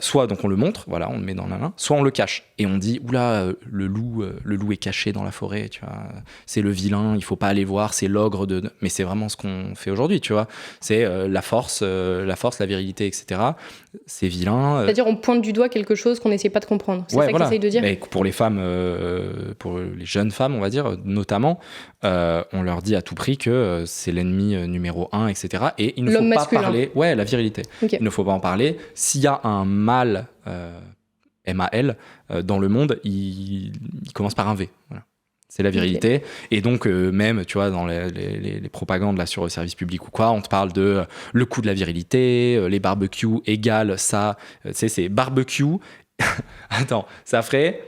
Soit donc on le montre, voilà, on le met dans la main, soit on le cache et on dit oula, le loup est caché dans la forêt, tu vois, c'est le vilain, il faut pas aller voir, c'est l'ogre mais c'est vraiment ce qu'on fait aujourd'hui, tu vois, c'est la force, la virilité, etc. C'est vilain. C'est-à-dire on pointe du doigt quelque chose qu'on n'essaie pas de comprendre. C'est ça voilà. que tu essayes de dire. Mais pour les femmes, pour les jeunes femmes, on va dire, notamment, on leur dit à tout prix que c'est l'ennemi numéro 1, etc. Et il ne faut pas parler. Ouais, la virilité. Okay. Il ne faut pas en parler. S'il y a un mâle, M-A-L, dans le monde, il commence par un V. Voilà. C'est la virilité. Okay. Et donc, même, tu vois, dans les propagandes là, sur le service public ou quoi, on te parle de le coup de la virilité, les barbecues égale ça. Tu sais, c'est barbecue. Attends, ça ferait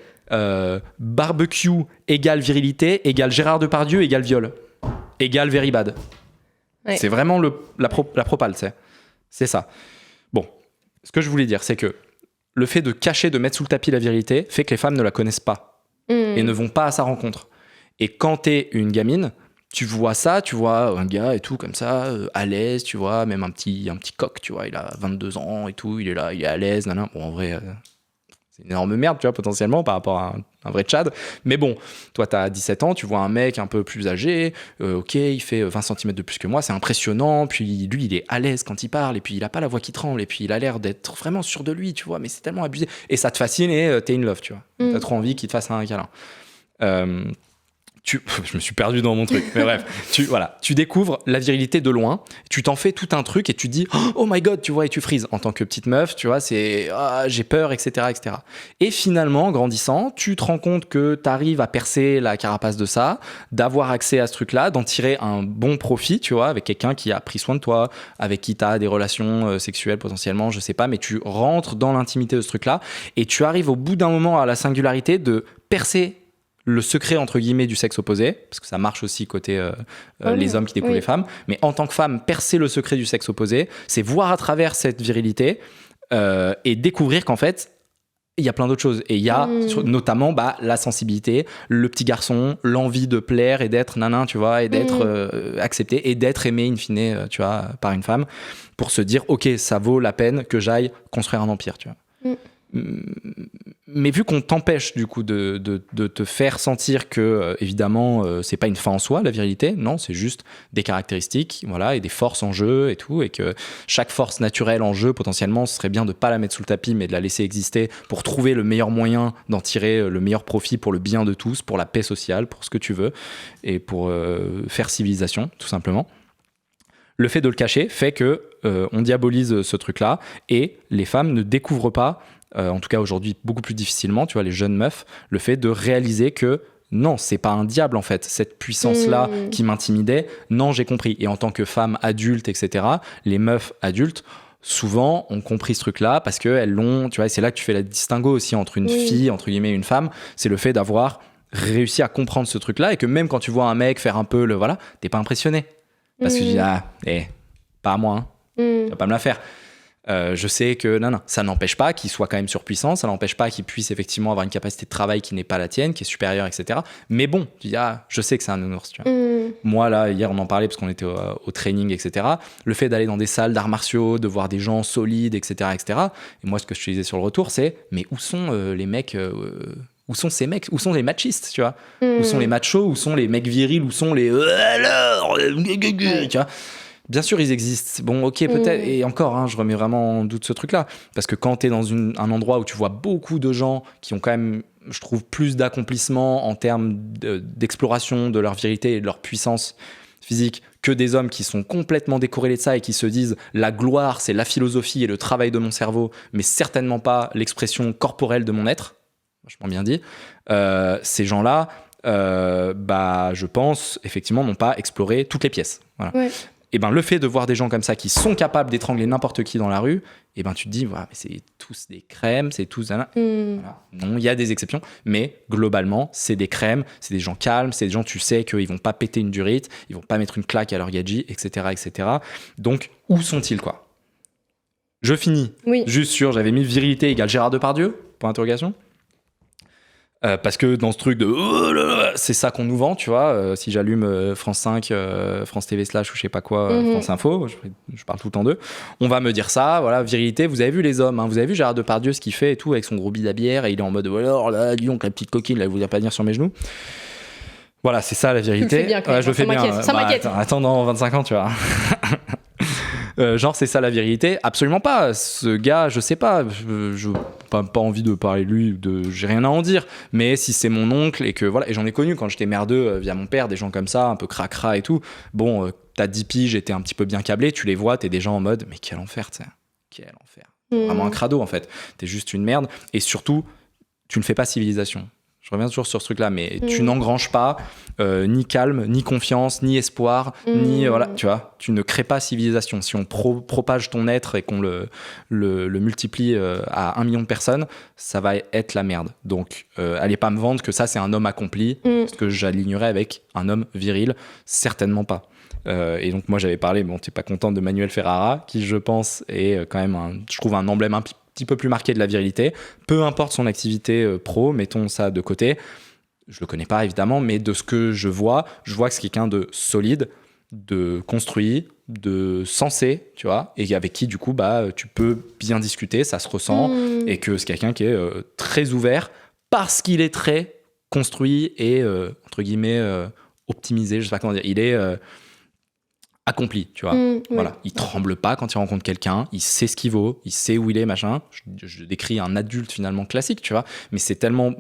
barbecue égale virilité égale Gérard Depardieu égale viol égale very bad. Ouais. C'est vraiment la propale, c'est ça. Bon, ce que je voulais dire, c'est que le fait de cacher, de mettre sous le tapis la virilité fait que les femmes ne la connaissent pas et ne vont pas à sa rencontre. Et quand t'es une gamine, tu vois ça, tu vois un gars et tout comme ça, à l'aise, tu vois, même un petit coq, tu vois, il a 22 ans et tout, il est là, il est à l'aise, nanana. Bon, en vrai, c'est une énorme merde, tu vois, potentiellement, par rapport à un vrai Tchad. Mais bon, toi, t'as 17 ans, tu vois un mec un peu plus âgé, ok, il fait 20 cm de plus que moi, c'est impressionnant, puis lui, il est à l'aise quand il parle, et puis il a pas la voix qui tremble, et puis il a l'air d'être vraiment sûr de lui, tu vois, mais c'est tellement abusé. Et ça te fascine, et t'es in love, tu vois. T'as trop envie qu'il te fasse un câlin. Je me suis perdu dans mon truc, mais bref, tu découvres la virilité de loin, tu t'en fais tout un truc et tu dis oh my god, tu vois, et tu frises en tant que petite meuf, tu vois, c'est j'ai peur, etc., etc. Et finalement, grandissant, tu te rends compte que tu arrives à percer la carapace de ça, d'avoir accès à ce truc-là, d'en tirer un bon profit, tu vois, avec quelqu'un qui a pris soin de toi, avec qui tu as des relations sexuelles potentiellement, je sais pas, mais tu rentres dans l'intimité de ce truc-là et tu arrives au bout d'un moment à la singularité de percer le secret entre guillemets du sexe opposé, parce que ça marche aussi côté les hommes qui découvrent les femmes, mais en tant que femme, percer le secret du sexe opposé, c'est voir à travers cette virilité et découvrir qu'en fait, il y a plein d'autres choses. Et il y a notamment la sensibilité, le petit garçon, l'envie de plaire et d'être nanin, tu vois, et d'être accepté et d'être aimé in fine, tu vois, par une femme, pour se dire, ok, ça vaut la peine que j'aille construire un empire, tu vois. Mais vu qu'on t'empêche du coup de te faire sentir que évidemment c'est pas une fin en soi la virilité, non, c'est juste des caractéristiques, voilà, et des forces en jeu et tout, et que chaque force naturelle en jeu potentiellement ce serait bien de pas la mettre sous le tapis mais de la laisser exister pour trouver le meilleur moyen d'en tirer le meilleur profit pour le bien de tous, pour la paix sociale, pour ce que tu veux et pour faire civilisation tout simplement. Le fait de le cacher fait que on diabolise ce truc-là et les femmes ne découvrent pas, en tout cas aujourd'hui beaucoup plus difficilement, tu vois, les jeunes meufs, le fait de réaliser que non, c'est pas un diable en fait, cette puissance-là qui m'intimidait, non, j'ai compris. Et en tant que femme adulte, etc., les meufs adultes, souvent ont compris ce truc-là parce qu'elles l'ont, tu vois, et c'est là que tu fais la distinguo aussi entre une fille, entre guillemets, et une femme, c'est le fait d'avoir réussi à comprendre ce truc-là et que même quand tu vois un mec faire un peu le voilà, t'es pas impressionné. Parce que tu dis, pas à moi, hein. Tu vas pas me la faire. Je sais que non, ça n'empêche pas qu'il soit quand même surpuissant, ça n'empêche pas qu'il puisse effectivement avoir une capacité de travail qui n'est pas la tienne, qui est supérieure, etc. Mais bon, tu dis, je sais que c'est un nounours, tu vois. Moi, là, hier, on en parlait parce qu'on était au training, etc. Le fait d'aller dans des salles d'arts martiaux, de voir des gens solides, etc., etc. Et moi, ce que je te disais sur le retour, c'est, mais où sont les mecs où sont ces mecs? Où sont les machistes, tu vois? Où sont les machos? Où sont les mecs virils? Où sont les... alors tu vois? Bien sûr, ils existent. Bon, ok, peut-être. Et encore, je remets vraiment en doute ce truc-là. Parce que quand t'es dans un endroit où tu vois beaucoup de gens qui ont quand même, je trouve, plus d'accomplissement en termes d'exploration de leur virilité et de leur puissance physique que des hommes qui sont complètement décorrélés de ça et qui se disent la gloire, c'est la philosophie et le travail de mon cerveau, mais certainement pas l'expression corporelle de mon être. Vachement bien dit. Ces gens-là, je pense, effectivement, n'ont pas exploré toutes les pièces. Voilà. Ouais. Et le fait de voir des gens comme ça qui sont capables d'étrangler n'importe qui dans la rue, tu te dis, voilà, mais c'est tous des crèmes, c'est tous... Voilà. Non, il y a des exceptions, mais globalement, c'est des crèmes, c'est des gens calmes, c'est des gens, tu sais qu'ils vont pas péter une durite, ils vont pas mettre une claque à leur gadget, etc., etc. Donc, où sont-ils, quoi? Je finis juste sur, j'avais mis virilité égale Gérard Depardieu, point d'interrogation. Parce que dans ce truc de c'est ça qu'on nous vend, tu vois. Si j'allume France 5, France TV / ou je sais pas quoi, France Info, je parle tout le temps d'eux, on va me dire ça, voilà, virilité. Vous avez vu les hommes, hein, vous avez vu Gérard Depardieu ce qu'il fait et tout avec son gros bide à bière et il est en mode alors là, dis donc la petite coquine, là, vous voulez pas venir sur mes genoux. Voilà, c'est ça la vérité. Tu le fais bien, quand même. Je le fais bien. Ça m'inquiète. Attends, dans 25 ans, tu vois. Genre c'est ça la vérité, absolument pas. Ce gars, je sais pas, je pas envie de parler de lui, j'ai rien à en dire. Mais si c'est mon oncle et que voilà, et j'en ai connu quand j'étais merdeux via mon père, des gens comme ça, un peu cracra et tout. Bon, t'as 10 piges, t'es un petit peu bien câblé, tu les vois, t'es déjà en mode, mais quel enfer, tu sais, quel enfer. Vraiment un crado en fait. T'es juste une merde et surtout, tu ne fais pas civilisation. Je reviens toujours sur ce truc-là, mais tu n'engranges pas ni calme, ni confiance, ni espoir, ni voilà, tu vois, tu ne crées pas civilisation. Si on propage ton être et qu'on le multiplie à 1 million de personnes, ça va être la merde. Donc, allez pas me vendre que ça c'est un homme accompli, parce que j'alignerais avec un homme viril, certainement pas. Et donc moi j'avais parlé, bon t'es pas content de Manuel Ferrara, qui je pense est quand même je trouve un emblème un petit peu plus marqué de la virilité, peu importe son activité pro, mettons ça de côté, je le connais pas évidemment, mais de ce que je vois que c'est quelqu'un de solide, de construit, de sensé, tu vois, et avec qui du coup bah tu peux bien discuter, ça se ressent, et que c'est quelqu'un qui est très ouvert parce qu'il est très construit et entre guillemets optimisé, je sais pas comment dire, il est accompli, tu vois. Voilà, il tremble pas quand il rencontre quelqu'un, il sait ce qu'il vaut, il sait où il est, machin. Je décris un adulte finalement classique, tu vois, mais c'est tellement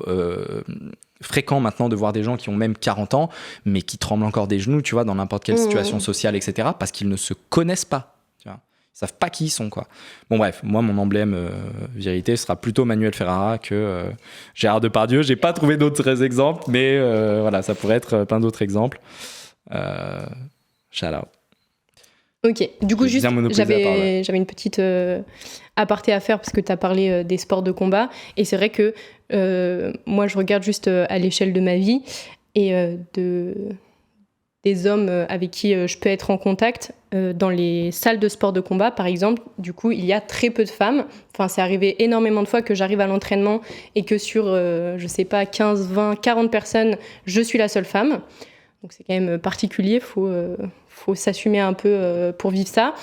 fréquent maintenant de voir des gens qui ont même 40 ans, mais qui tremblent encore des genoux, tu vois, dans n'importe quelle situation sociale, etc., parce qu'ils ne se connaissent pas, tu vois. Ils savent pas qui ils sont, quoi. Bon, bref, moi, mon emblème virilité sera plutôt Manuel Ferrara que Gérard Depardieu. J'ai pas trouvé d'autres exemples, mais voilà, ça pourrait être plein d'autres exemples. Shout out. Ok, du coup, juste, j'avais une petite aparté à faire parce que tu as parlé des sports de combat. Et c'est vrai que moi, je regarde juste à l'échelle de ma vie et des hommes avec qui je peux être en contact. Dans les salles de sport de combat, par exemple, du coup, il y a très peu de femmes. Enfin, c'est arrivé énormément de fois que j'arrive à l'entraînement et que sur, je sais pas, 15, 20, 40 personnes, je suis la seule femme. Donc c'est quand même particulier, faut s'assumer un peu pour vivre ça.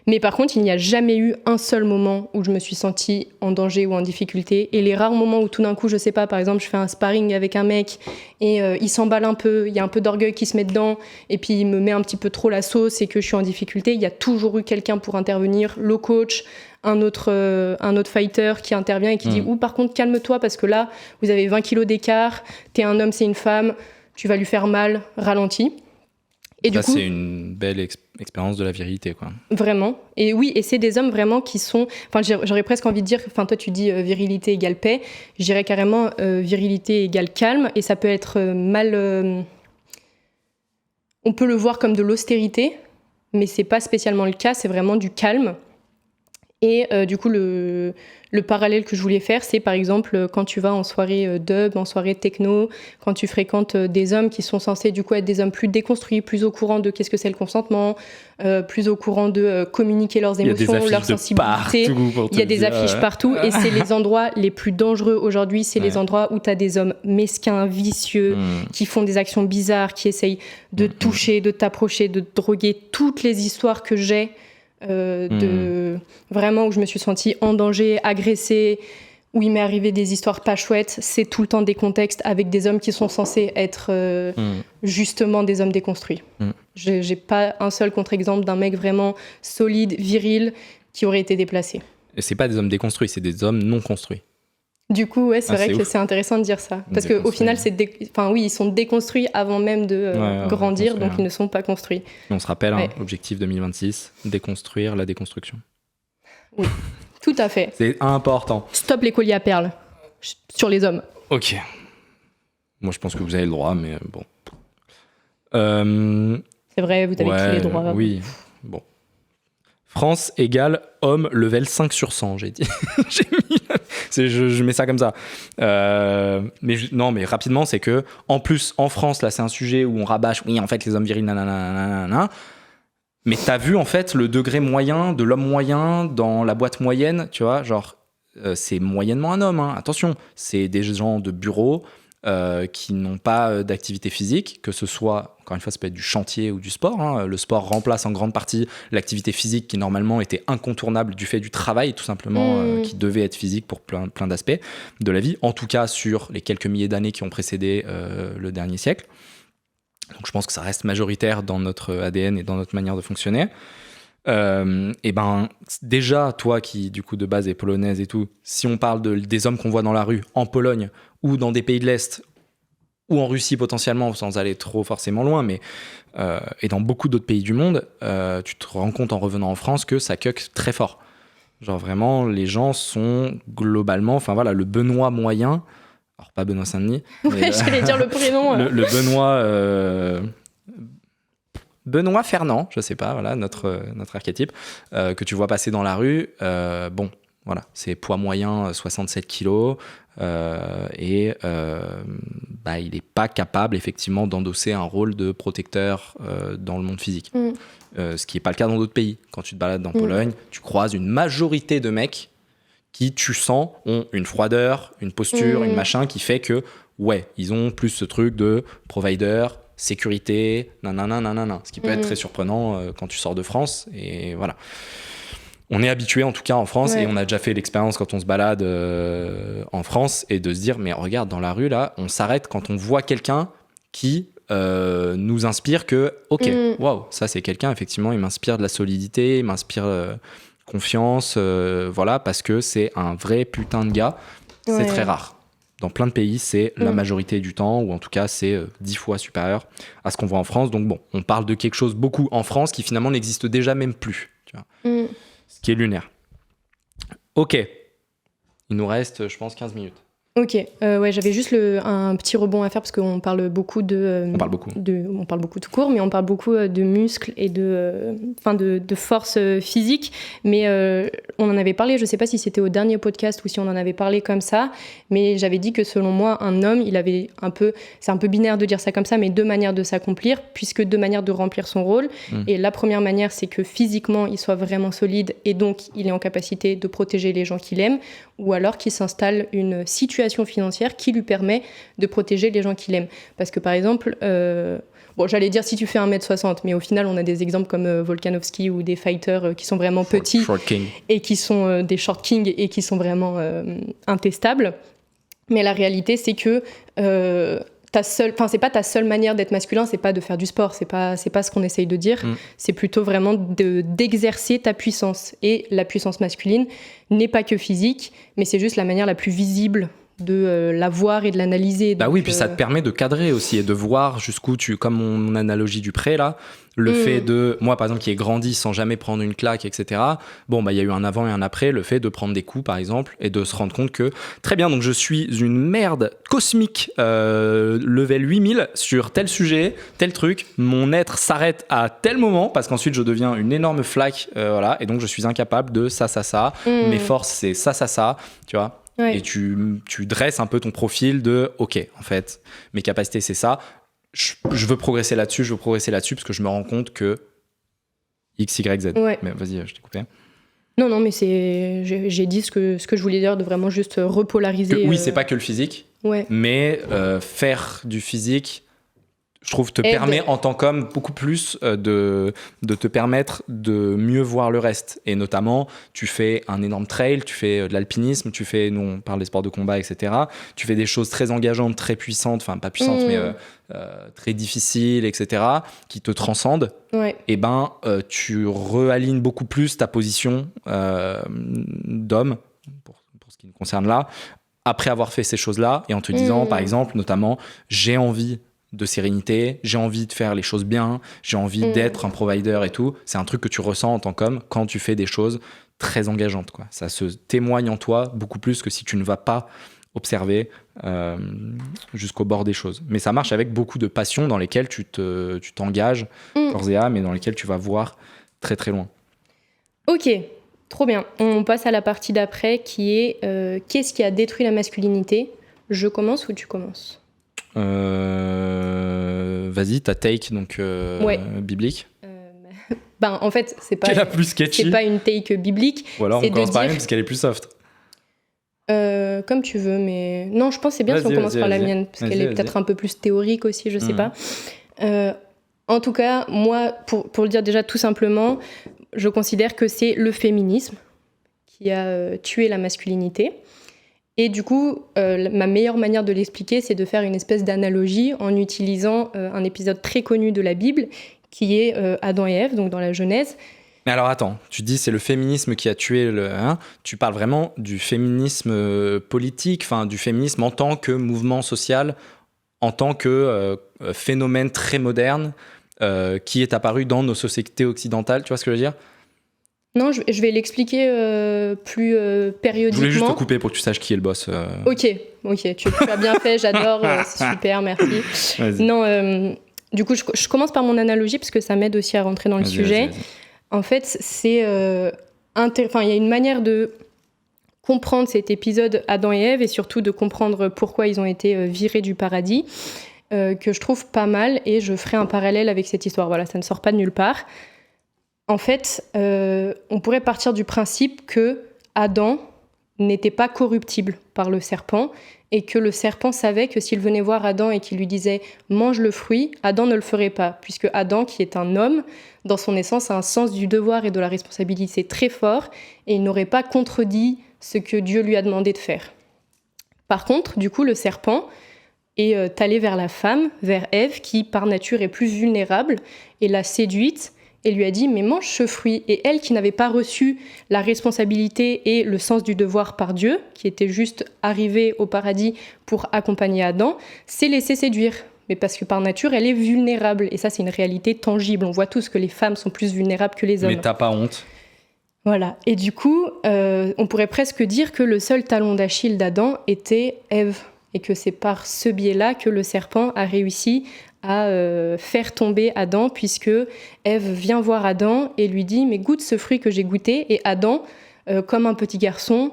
Mais par contre, il n'y a jamais eu un seul moment où je me suis sentie en danger ou en difficulté. Et les rares moments où tout d'un coup, je sais pas, par exemple, je fais un sparring avec un mec et il s'emballe un peu, il y a un peu d'orgueil qui se met dedans et puis il me met un petit peu trop la sauce et que je suis en difficulté, il y a toujours eu quelqu'un pour intervenir, le coach, un autre fighter qui intervient et qui dit « Ouh, par contre, calme-toi parce que là, vous avez 20 kilos d'écart, t'es un homme, c'est une femme, tu vas lui faire mal, ralentis. » Et ça, du coup, c'est une belle expérience de la virilité, quoi. Vraiment. Et oui, et c'est des hommes vraiment qui sont... Enfin, j'aurais presque envie de dire... Enfin, toi, tu dis virilité égale paix. Je dirais carrément virilité égale calme. Et ça peut être mal... On peut le voir comme de l'austérité, mais c'est pas spécialement le cas. C'est vraiment du calme. Et du coup, le parallèle que je voulais faire, c'est par exemple quand tu vas en soirée dub, en soirée techno, quand tu fréquentes des hommes qui sont censés du coup être des hommes plus déconstruits, plus au courant de qu'est-ce que c'est le consentement, plus au courant de communiquer leurs émotions, leur sensibilité. Il y a des affiches partout et c'est les endroits les plus dangereux aujourd'hui. C'est les endroits où tu as des hommes mesquins, vicieux, qui font des actions bizarres, qui essayent de te toucher, de t'approcher, de te droguer. Toutes les histoires que j'ai vraiment où je me suis sentie en danger, agressée, où il m'est arrivé des histoires pas chouettes, c'est tout le temps des contextes avec des hommes qui sont censés être justement des hommes déconstruits. J'ai pas un seul contre-exemple d'un mec vraiment solide, viril, qui aurait été déplacé. Et c'est pas des hommes déconstruits, c'est des hommes non construits. Du coup, ouais, c'est vrai que c'est intéressant de dire ça. Parce qu'au final, oui, ils sont déconstruits avant même de grandir, donc ils ne sont pas construits. On se rappelle, objectif 2026, déconstruire la déconstruction. Oui, tout à fait. C'est important. Stop les colliers à perles sur les hommes. Ok. Moi, je pense que vous avez le droit, mais bon. C'est vrai, vous avez pris les droits. Oui, bon. France égale homme level 5 sur 100, j'ai dit. J'ai mis... je mets ça comme ça. Mais rapidement, c'est que, en plus, en France, là, c'est un sujet où on rabâche, oui, en fait, les hommes virils, nanana. Mais t'as vu, en fait, le degré moyen de l'homme moyen dans la boîte moyenne, tu vois, genre, c'est moyennement un homme, hein. Attention, c'est des gens de bureau, qui n'ont pas d'activité physique, que ce soit, encore une fois, ça peut être du chantier ou du sport. Hein. Le sport remplace en grande partie l'activité physique qui normalement était incontournable du fait du travail, tout simplement, qui devait être physique pour plein d'aspects de la vie, en tout cas sur les quelques milliers d'années qui ont précédé le dernier siècle. Donc je pense que ça reste majoritaire dans notre ADN et dans notre manière de fonctionner. Et ben déjà toi qui du coup de base est polonaise et tout, si on parle des hommes qu'on voit dans la rue en Pologne ou dans des pays de l'Est ou en Russie potentiellement sans aller trop forcément loin, mais et dans beaucoup d'autres pays du monde, tu te rends compte en revenant en France que ça cuck très fort. Genre vraiment les gens sont globalement, enfin voilà, le Benoît moyen, alors pas Benoît Saint-Denis, ouais, j'allais dire le prénom. le Benoît Benoît Fernand, je sais pas, voilà, notre archétype, que tu vois passer dans la rue, bon, voilà, c'est poids moyen 67 kilos, et il n'est pas capable effectivement d'endosser un rôle de protecteur dans le monde physique. Ce qui n'est pas le cas dans d'autres pays. Quand tu te balades dans Pologne, tu croises une majorité de mecs qui, tu sens, ont une froideur, une posture, une machin qui fait que, ouais, ils ont plus ce truc de provider, sécurité, nanana, ce qui peut être très surprenant quand tu sors de France. Et voilà. On est habitué, en tout cas en France, et on a déjà fait l'expérience quand on se balade en France, et de se dire, mais regarde, dans la rue, là, on s'arrête quand on voit quelqu'un qui nous inspire que, ok, waouh, ça c'est quelqu'un, effectivement, il m'inspire de la solidité, il m'inspire confiance, voilà, parce que c'est un vrai putain de gars. C'est très rare. Dans plein de pays, c'est la majorité du temps, ou en tout cas, c'est 10 fois supérieur à ce qu'on voit en France. Donc bon, on parle de quelque chose beaucoup en France qui finalement n'existe déjà même plus, tu vois. Ce qui est lunaire. Ok. Il nous reste, je pense, 15 minutes. Ok, ouais, j'avais juste un petit rebond à faire parce qu'on parle beaucoup on parle beaucoup tout court, mais on parle beaucoup de muscles et de force physique. Mais on en avait parlé, je sais pas si c'était au dernier podcast ou si on en avait parlé comme ça, mais j'avais dit que selon moi, un homme, il avait c'est un peu binaire de dire ça comme ça, mais deux manières de s'accomplir, puisque deux manières de remplir son rôle. Et la première manière, c'est que physiquement, il soit vraiment solide et donc il est en capacité de protéger les gens qu'il aime, ou alors qu'il s'installe une situation financière qui lui permet de protéger les gens qu'il aime. Parce que par exemple, j'allais dire si tu fais 1m60, mais au final on a des exemples comme Volkanovski ou des fighters qui sont vraiment petits et qui sont des short kings et qui sont vraiment intestables. Mais la réalité c'est que c'est pas ta seule manière d'être masculin, c'est pas de faire du sport, c'est pas ce qu'on essaye de dire, c'est plutôt vraiment d'exercer ta puissance. Et la puissance masculine n'est pas que physique, mais c'est juste la manière la plus visible de la voir et de l'analyser. Bah oui, puis ça te permet de cadrer aussi et de voir jusqu'où comme mon analogie du pré là, le fait de, moi par exemple qui ai grandi sans jamais prendre une claque, etc. Bon, il y a eu un avant et un après, le fait de prendre des coups par exemple et de se rendre compte que, très bien, donc je suis une merde cosmique, level 8000 sur tel sujet, tel truc, mon être s'arrête à tel moment parce qu'ensuite je deviens une énorme flaque, voilà, et donc je suis incapable de ça, mes forces c'est ça, tu vois. Ouais. Et tu dresses un peu ton profil de ok, en fait, mes capacités c'est ça, je veux progresser là-dessus parce que je me rends compte que X, Y, Z. Ouais. Mais vas-y, je t'ai coupé. Non, mais j'ai dit ce que je voulais dire, de vraiment juste repolariser. Oui, c'est pas que le physique, mais faire du physique, je trouve, te permet en tant qu'homme beaucoup plus de te permettre de mieux voir le reste. Et notamment, tu fais un énorme trail, tu fais de l'alpinisme, nous on parle des sports de combat, etc. Tu fais des choses très engageantes, très puissantes, enfin pas puissantes, mais très difficiles, etc., qui te transcendent. Ouais. Et tu réalignes beaucoup plus ta position d'homme, pour ce qui nous concerne là, après avoir fait ces choses-là, et en te disant, par exemple, notamment, j'ai envie de sérénité, j'ai envie de faire les choses bien, j'ai envie d'être un provider et tout. C'est un truc que tu ressens en tant qu'homme quand tu fais des choses très engageantes, quoi. Ça se témoigne en toi beaucoup plus que si tu ne vas pas observer jusqu'au bord des choses. Mais ça marche avec beaucoup de passion dans lesquelles tu t'engages corps et âme et dans lesquelles tu vas voir très très loin. Ok, trop bien. On passe à la partie d'après qui est qu'est-ce qui a détruit la masculinité ? Je commence ou tu commences ? Vas-y, ta take donc biblique. En fait, c'est pas plus sketchy. C'est pas une take biblique. Ou alors on commence par une parce qu'elle est plus soft. Comme tu veux, mais non, je pense que c'est bien si on commence par la mienne, parce qu'elle est peut-être un peu plus théorique aussi, je sais pas. En tout cas, moi, pour le dire déjà tout simplement, je considère que c'est le féminisme qui a tué la masculinité. Et du coup, ma meilleure manière de l'expliquer, c'est de faire une espèce d'analogie en utilisant un épisode très connu de la Bible, qui est Adam et Ève, donc dans la Genèse. Mais alors attends, tu dis c'est le féminisme qui a tué le... tu parles vraiment du féminisme politique, enfin du féminisme en tant que mouvement social, en tant que phénomène très moderne qui est apparu dans nos sociétés occidentales, tu vois ce que je veux dire ? Non, je vais l'expliquer plus périodiquement. Je voulais juste te couper pour que tu saches qui est le boss. Ok, tu as bien fait, j'adore, c'est super, merci. Vas-y. Non, du coup, je commence par mon analogie parce que ça m'aide aussi à rentrer dans le sujet. Vas-y. En fait, c'est il y a une manière de comprendre cet épisode Adam et Ève et surtout de comprendre pourquoi ils ont été virés du paradis que je trouve pas mal, et je ferai un parallèle avec cette histoire. Voilà, ça ne sort pas de nulle part. En fait, on pourrait partir du principe que Adam n'était pas corruptible par le serpent et que le serpent savait que s'il venait voir Adam et qu'il lui disait « mange le fruit », Adam ne le ferait pas, puisque Adam, qui est un homme, dans son essence, a un sens du devoir et de la responsabilité très fort, et il n'aurait pas contredit ce que Dieu lui a demandé de faire. Par contre, du coup, le serpent est allé vers la femme, vers Ève, qui par nature est plus vulnérable, et l'a séduite, et lui a dit « mais mange ce fruit ». Et elle, qui n'avait pas reçu la responsabilité et le sens du devoir par Dieu, qui était juste arrivée au paradis pour accompagner Adam, s'est laissée séduire. Mais parce que par nature, elle est vulnérable. Et ça, c'est une réalité tangible. On voit tous que les femmes sont plus vulnérables que les hommes. Mais t'as pas honte. Voilà. Et du coup, on pourrait presque dire que le seul talon d'Achille d'Adam était Ève. Et que c'est par ce biais-là que le serpent a réussi à faire tomber Adam, puisque Ève vient voir Adam et lui dit « mais goûte ce fruit que j'ai goûté ». Et Adam, comme un petit garçon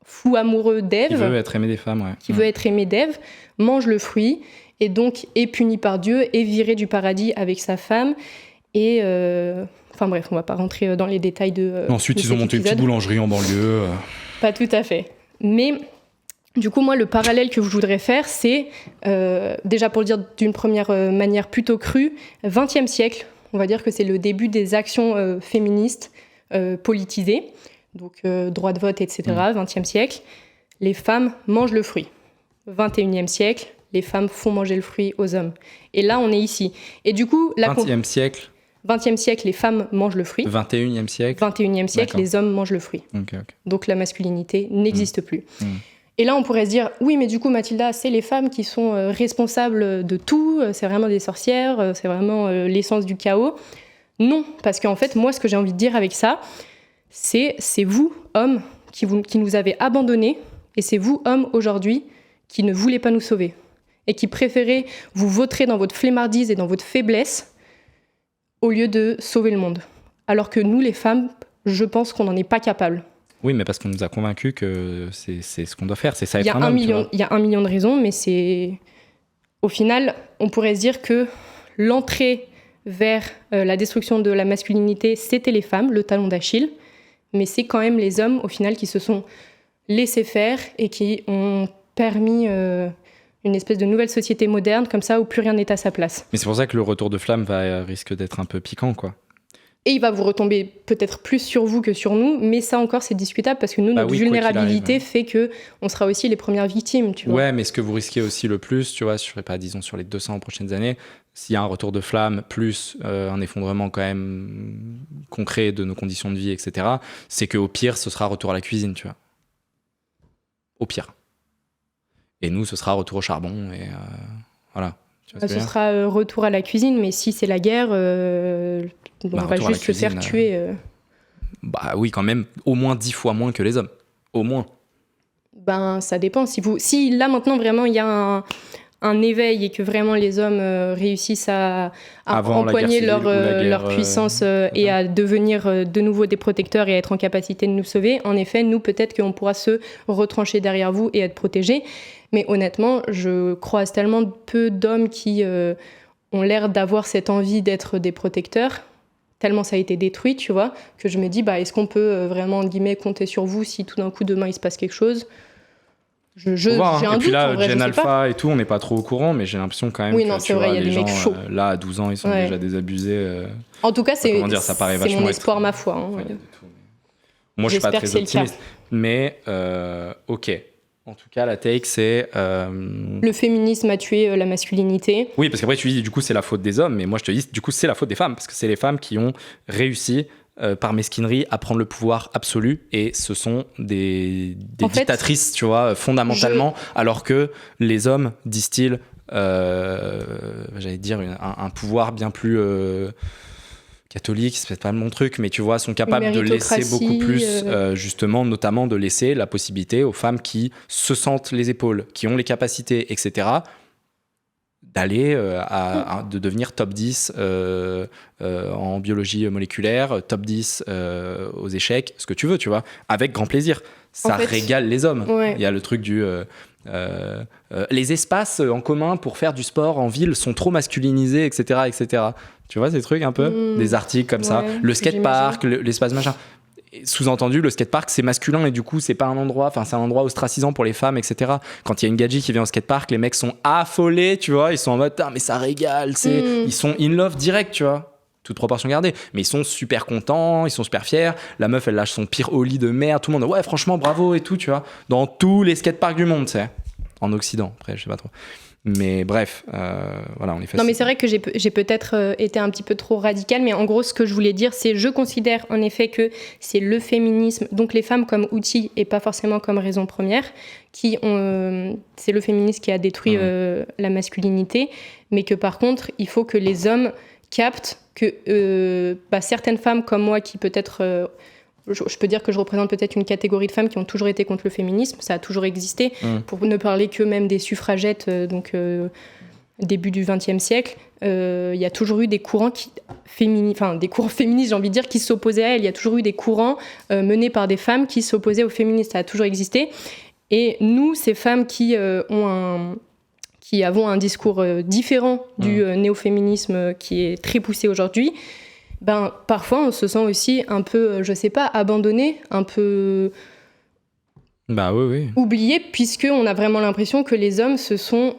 fou amoureux d'Ève, qui veut être aimé des femmes, ouais. Qui veut être aimé d'Ève, mange le fruit et donc est puni par Dieu, est viré du paradis avec sa femme. Et enfin bref, on va pas rentrer dans les détails de ensuite, de ils ont cet monté une épisode. petite boulangerie en banlieue. Pas tout à fait. Mais du coup, moi, le parallèle que je voudrais faire, c'est, déjà pour le dire d'une première manière plutôt crue, 20e siècle, on va dire que c'est le début des actions féministes politisées, donc droit de vote, etc., 20e siècle. Les femmes mangent le fruit. 21e siècle, les femmes font manger le fruit aux hommes. Et là, on est ici. Et du coup... 20e siècle 20e siècle, les femmes mangent le fruit. 21e siècle 21e siècle, D'accord. les hommes mangent le fruit. Ok. Donc la masculinité n'existe plus. Et là, on pourrait se dire, oui, mais du coup, Mathilda, c'est les femmes qui sont responsables de tout, c'est vraiment des sorcières, c'est vraiment l'essence du chaos. Non, parce qu'en fait, moi, ce que j'ai envie de dire avec ça, c'est vous, hommes, qui nous avez abandonnés, et c'est vous, hommes, aujourd'hui, qui ne voulez pas nous sauver, et qui préférez vous vautrer dans votre flemmardise et dans votre faiblesse, au lieu de sauver le monde. Alors que nous, les femmes, je pense qu'on n'en est pas capables. Oui, mais parce qu'on nous a convaincus que c'est ce qu'on doit faire, c'est ça être Il y a un homme. Il y a 1 million de raisons, mais c'est... Au final, on pourrait se dire que l'entrée vers la destruction de la masculinité, c'était les femmes, le talon d'Achille, mais c'est quand même les hommes, au final, qui se sont laissés faire et qui ont permis une espèce de nouvelle société moderne, comme ça, où plus rien n'est à sa place. Mais c'est pour ça que le retour de flamme risque d'être un peu piquant, quoi. Et il va vous retomber peut-être plus sur vous que sur nous, mais ça encore c'est discutable parce que nous, notre vulnérabilité fait qu'on sera aussi les premières victimes, tu vois. Ouais, mais ce que vous risquez aussi le plus, tu vois, je sais pas, disons sur les 200 prochaines années, s'il y a un retour de flamme plus un effondrement quand même concret de nos conditions de vie, etc., c'est qu'au pire, ce sera retour à la cuisine, tu vois. Au pire. Et nous, ce sera retour au charbon, et voilà. Ce sera retour à la cuisine, mais si c'est la guerre, on va juste se faire tuer. Bah oui, quand même, au moins 10 fois moins que les hommes. Au moins. Ben, ça dépend. Si là, maintenant, vraiment, il y a un éveil et que vraiment les hommes réussissent à empoigner leur puissance et à devenir de nouveau des protecteurs et à être en capacité de nous sauver, en effet, nous, peut-être qu'on pourra se retrancher derrière vous et être protégés. Mais honnêtement, je croise tellement peu d'hommes qui ont l'air d'avoir cette envie d'être des protecteurs, tellement ça a été détruit, tu vois, que je me dis, est-ce qu'on peut vraiment, entre guillemets, compter sur vous si tout d'un coup, demain, il se passe quelque chose ? J'ai voir, hein. un Et puis doute, là, en vrai, Gen je sais pas. Alpha et tout, on n'est pas trop au courant, mais j'ai l'impression quand même Oui, que non, tu c'est vrai, vois, il y a les des gens mecs chauds. là à 12 ans, ils sont Ouais. déjà désabusés. En tout cas, c'est ça paraît c'est vachement mon être- espoir, ma foi. Hein. Enfin, il y a de tout, mais- Moi, je suis pas J'espère que très c'est le cas. optimiste. Mais ok. En tout cas, la take, c'est. Le féminisme a tué la masculinité. Oui, parce qu'après, tu dis, du coup, c'est la faute des hommes, mais moi, je te dis, du coup, c'est la faute des femmes, parce que c'est les femmes qui ont réussi, par mesquinerie, à prendre le pouvoir absolu, et ce sont des En fait, dictatrices, tu vois, fondamentalement, alors que les hommes distillent, j'allais dire, un pouvoir bien plus catholique, c'est peut-être pas mon truc, mais tu vois, sont capables de laisser beaucoup plus, justement, notamment de laisser la possibilité aux femmes qui se sentent les épaules, qui ont les capacités, etc., d'aller de devenir top 10 en biologie moléculaire, top 10 aux échecs, ce que tu veux, tu vois, avec grand plaisir. Ça régale les hommes. Ouais. Il y a le truc du... les espaces en commun pour faire du sport en ville sont trop masculinisés, etc., etc. Tu vois ces trucs un peu, des articles comme ça. Le skatepark, l'espace machin. Sous-entendu, le skatepark c'est masculin et du coup c'est pas un endroit, enfin c'est un endroit ostracisant pour les femmes, etc. Quand il y a une gadji qui vient au skatepark, les mecs sont affolés, tu vois, ils sont en mode mais ça régale, ils sont in love direct, tu vois. Toute proportion gardée, mais ils sont super contents, ils sont super fiers. La meuf elle lâche son pire ollie de merde, tout le monde ouais franchement bravo et tout, tu vois. Dans tous les skateparks du monde, tu sais. En Occident, après je sais pas trop. Mais bref, voilà, on est facile. Non, mais c'est vrai que j'ai peut-être été un petit peu trop radicale, mais en gros, ce que je voulais dire, c'est je considère en effet que c'est le féminisme, donc les femmes comme outil et pas forcément comme raison première, c'est le féminisme qui a détruit la masculinité, mais que par contre, il faut que les hommes captent que certaines femmes comme moi qui peut-être... je peux dire que je représente peut-être une catégorie de femmes qui ont toujours été contre le féminisme, ça a toujours existé, pour ne parler que même des suffragettes, début du XXe siècle, il y a toujours eu des courants des courants féministes, j'ai envie de dire, qui s'opposaient à elles. Il y a toujours eu des courants menés par des femmes qui s'opposaient aux féministes, ça a toujours existé. Et nous, ces femmes qui avons un discours différent du néo-féminisme qui est très poussé aujourd'hui, parfois on se sent aussi un peu, je sais pas, abandonné, un peu oublié, puisqu'on a vraiment l'impression que les hommes se sont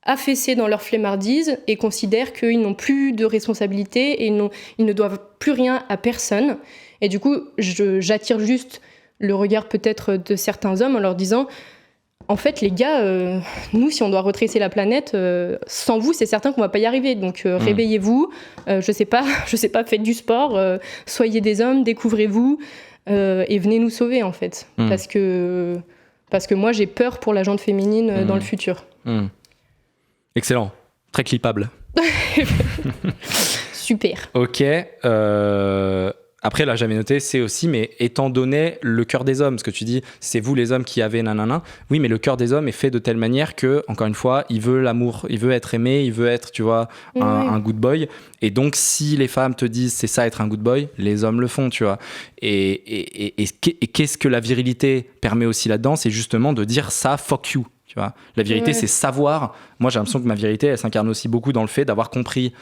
affaissés dans leur flemmardise et considèrent qu'ils n'ont plus de responsabilité et ils ne doivent plus rien à personne. Et du coup, j'attire juste le regard peut-être de certains hommes en leur disant... En fait, les gars, nous, si on doit retracer la planète, sans vous, c'est certain qu'on va pas y arriver. Donc, réveillez-vous. Je sais pas, faites du sport. Soyez des hommes, découvrez-vous et venez nous sauver, en fait. Parce que moi, j'ai peur pour la gente féminine dans le futur. Excellent, très clippable. Super. Ok. Après, là, j'avais noté, c'est aussi, mais étant donné le cœur des hommes, ce que tu dis, c'est vous les hommes qui avez nanana. Oui, mais le cœur des hommes est fait de telle manière que, encore une fois, il veut l'amour, il veut être aimé, il veut être, tu vois, un good boy. Et donc, si les femmes te disent c'est ça être un good boy, les hommes le font, tu vois. Et qu'est-ce que la virilité permet aussi là-dedans? C'est justement de dire ça, fuck you. Tu vois, la virilité, c'est savoir. Moi, j'ai l'impression que ma virilité, elle s'incarne aussi beaucoup dans le fait d'avoir compris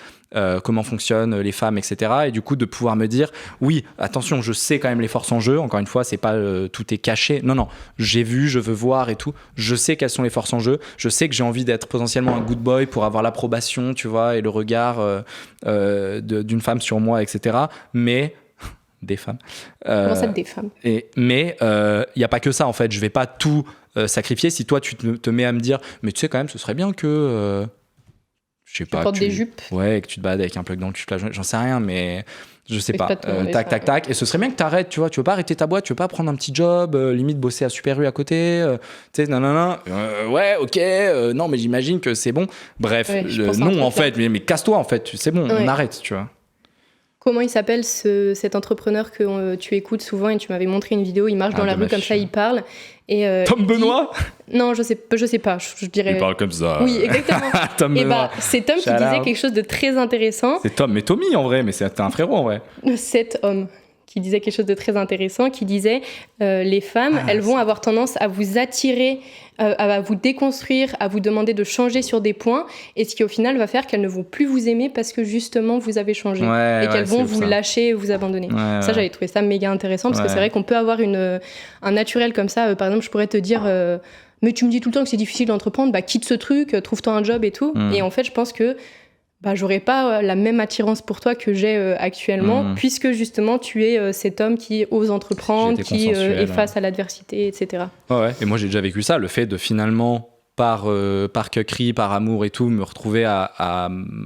comment fonctionnent les femmes, etc. Et du coup, de pouvoir me dire, oui, attention, je sais quand même les forces en jeu. Encore une fois, c'est pas tout est caché. Non, j'ai vu, je veux voir et tout. Je sais quelles sont les forces en jeu. Je sais que j'ai envie d'être potentiellement un good boy pour avoir l'approbation, tu vois, et le regard d'une femme sur moi, etc. Mais des femmes. Comment ça, des femmes? Mais il n'y a pas que ça, en fait. Je vais pas tout sacrifier. Si toi, tu te mets à me dire, mais tu sais, quand même, ce serait bien que... je sais pas. Tu portes des jupes. Ouais, que tu te balades avec un plug dans le cul, j'en sais rien, mais je sais pas. Tac. Tac. Et ce serait bien que t'arrêtes, tu vois. Tu veux pas arrêter ta boîte, tu veux pas prendre un petit job, limite bosser à Super U à côté, tu sais, nanana. Ouais, ok, non, mais j'imagine que c'est bon. Bref, non, en fait, mais casse-toi, en fait, c'est bon, on arrête, tu vois. Comment il s'appelle cet entrepreneur que tu écoutes souvent et tu m'avais montré une vidéo, il marche dans la rue comme ça, il parle. Et, Tom Benoît Non, je sais pas, je dirais... Il parle comme ça. Oui, exactement. Tom Benoît. C'est Tom qui disait quelque chose de très intéressant. C'est Tom, mais Tommy en vrai, mais c'est un frérot en vrai. Cet homme qui disait quelque chose de très intéressant, qui disait les femmes, elles vont avoir tendance à vous attirer, à vous déconstruire, à vous demander de changer sur des points, et ce qui au final va faire qu'elles ne vont plus vous aimer parce que justement vous avez changé, et qu'elles vont vous lâcher et vous abandonner. Ça, j'avais trouvé ça méga intéressant, parce que c'est vrai qu'on peut avoir un naturel comme ça. Par exemple, je pourrais te dire... mais tu me dis tout le temps que c'est difficile d'entreprendre, bah quitte ce truc, trouve-toi un job et tout. Et en fait, je pense que j'aurais pas la même attirance pour toi que j'ai actuellement, puisque justement tu es cet homme qui ose entreprendre, qui est face à l'adversité, etc. Ouais, et moi j'ai déjà vécu ça, le fait de finalement, par cueillerie, par amour et tout, me retrouver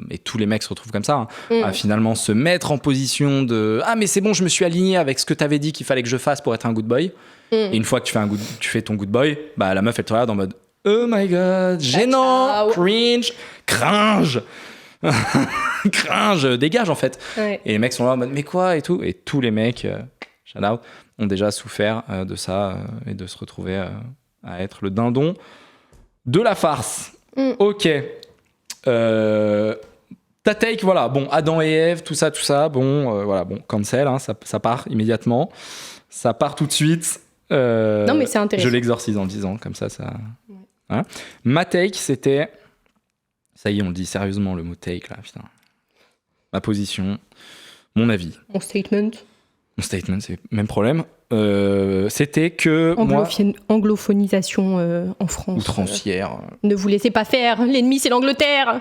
et tous les mecs se retrouvent comme ça, à finalement se mettre en position de « Ah mais c'est bon, je me suis aligné avec ce que t'avais dit qu'il fallait que je fasse pour être un good boy ». Et une fois que tu fais ton good boy, la meuf elle te regarde en mode « Oh my god, gênant, cringe !» Cringe, dégage en fait. Ouais. Et les mecs sont là en mode mais quoi et tout. Et tous les mecs, shout out, ont déjà souffert de ça et de se retrouver à être le dindon de la farce. Ok. Ta take, voilà. Bon, Adam et Ève, tout ça. Bon, voilà, bon, cancel, hein, ça part immédiatement. Ça part tout de suite. Non, mais c'est intéressant. Je l'exorcise en le disant, comme ça. Ouais. Hein. Ma take, c'était. Ça y est, on le dit sérieusement, le mot take, là, putain. Ma position, mon avis. Mon statement, c'est même problème. C'était que Anglophonisation en France. Outrancière. Ne vous laissez pas faire, l'ennemi, c'est l'Angleterre.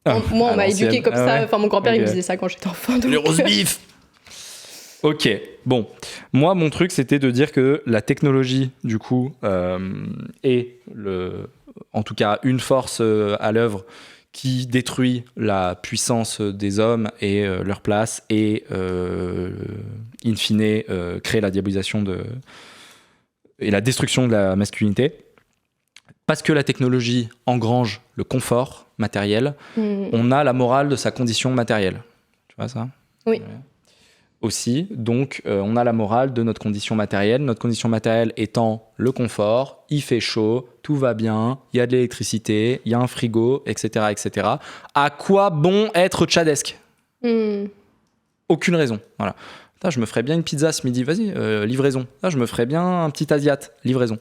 Moi, on m'a éduqué comme ça. Enfin, mon grand-père, il me disait ça quand j'étais enfant. Les roast beef. Ok, bon. Moi, mon truc, c'était de dire que la technologie, du coup, est en tout cas une force à l'œuvre qui détruit la puissance des hommes et leur place et in fine crée la diabolisation et la destruction de la masculinité. Parce que la technologie engrange le confort matériel, on a la morale de sa condition matérielle. Tu vois ça ? Oui. Aussi, donc on a la morale de notre condition matérielle. Notre condition matérielle étant le confort, il fait chaud, tout va bien, il y a de l'électricité, il y a un frigo, etc., etc. À quoi bon être tchadesque ? Aucune raison. Voilà. Je me ferais bien une pizza ce midi, vas-y, livraison. Je me ferais bien un petit asiate, livraison.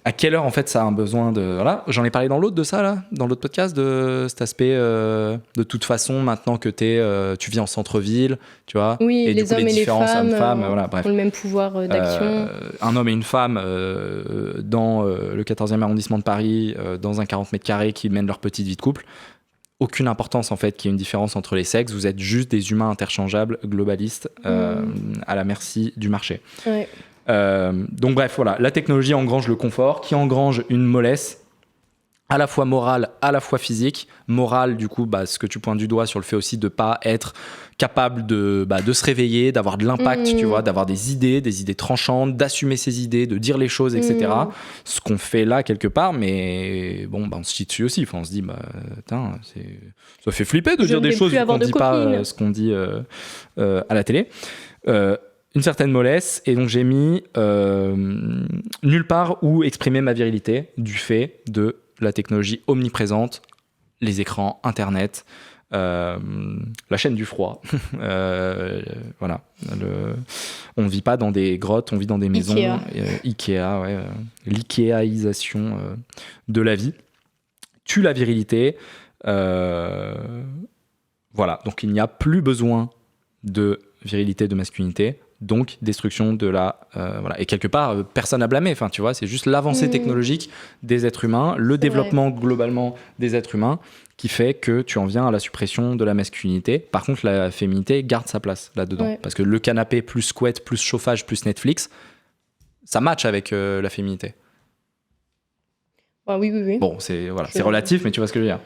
À quelle heure, en fait, ça a un besoin de... Voilà. J'en ai parlé dans l'autre de ça, là, dans l'autre podcast, de cet aspect, de toute façon, maintenant que tu vis en centre-ville, tu vois. Oui, et les du coup, hommes et les femmes voilà, bref. ont le même pouvoir d'action. Un homme et une femme dans le 14e arrondissement de Paris, dans un 40 mètres carrés qui mènent leur petite vie de couple. Aucune importance en fait qu'il y ait une différence entre les sexes, vous êtes juste des humains interchangeables, globalistes, à la merci du marché. Ouais. Donc bref, voilà, la technologie engrange le confort, qui engrange une mollesse, à la fois morale, à la fois physique. Morale, du coup, ce que tu pointes du doigt sur le fait aussi de ne pas être capable de se réveiller, d'avoir de l'impact, tu vois, d'avoir des idées tranchantes, d'assumer ses idées, de dire les choses, etc. Ce qu'on fait là, quelque part, mais bon, on se chie dessus aussi. Enfin, on se dit, putain, ça fait flipper de dire des choses qu'on ne dit pas ce qu'on dit à la télé. Une certaine mollesse, et donc j'ai mis nulle part où exprimer ma virilité du fait de la technologie omniprésente, les écrans, Internet, la chaîne du froid. Voilà. On ne vit pas dans des grottes, on vit dans des maisons. Ikea, ouais. L'Ikeaisation de la vie tue la virilité. Voilà. Donc il n'y a plus besoin de virilité, de masculinité. Donc destruction de la voilà, et quelque part personne à blâmer, enfin tu vois, c'est juste l'avancée technologique des êtres humains, le développement globalement des êtres humains qui fait que tu en viens à la suppression de la masculinité. Par contre la féminité garde sa place là-dedans, parce que le canapé plus couette plus chauffage plus Netflix, ça match avec la féminité. Oui. Bon, c'est relatif, mais tu vois ce que je veux dire.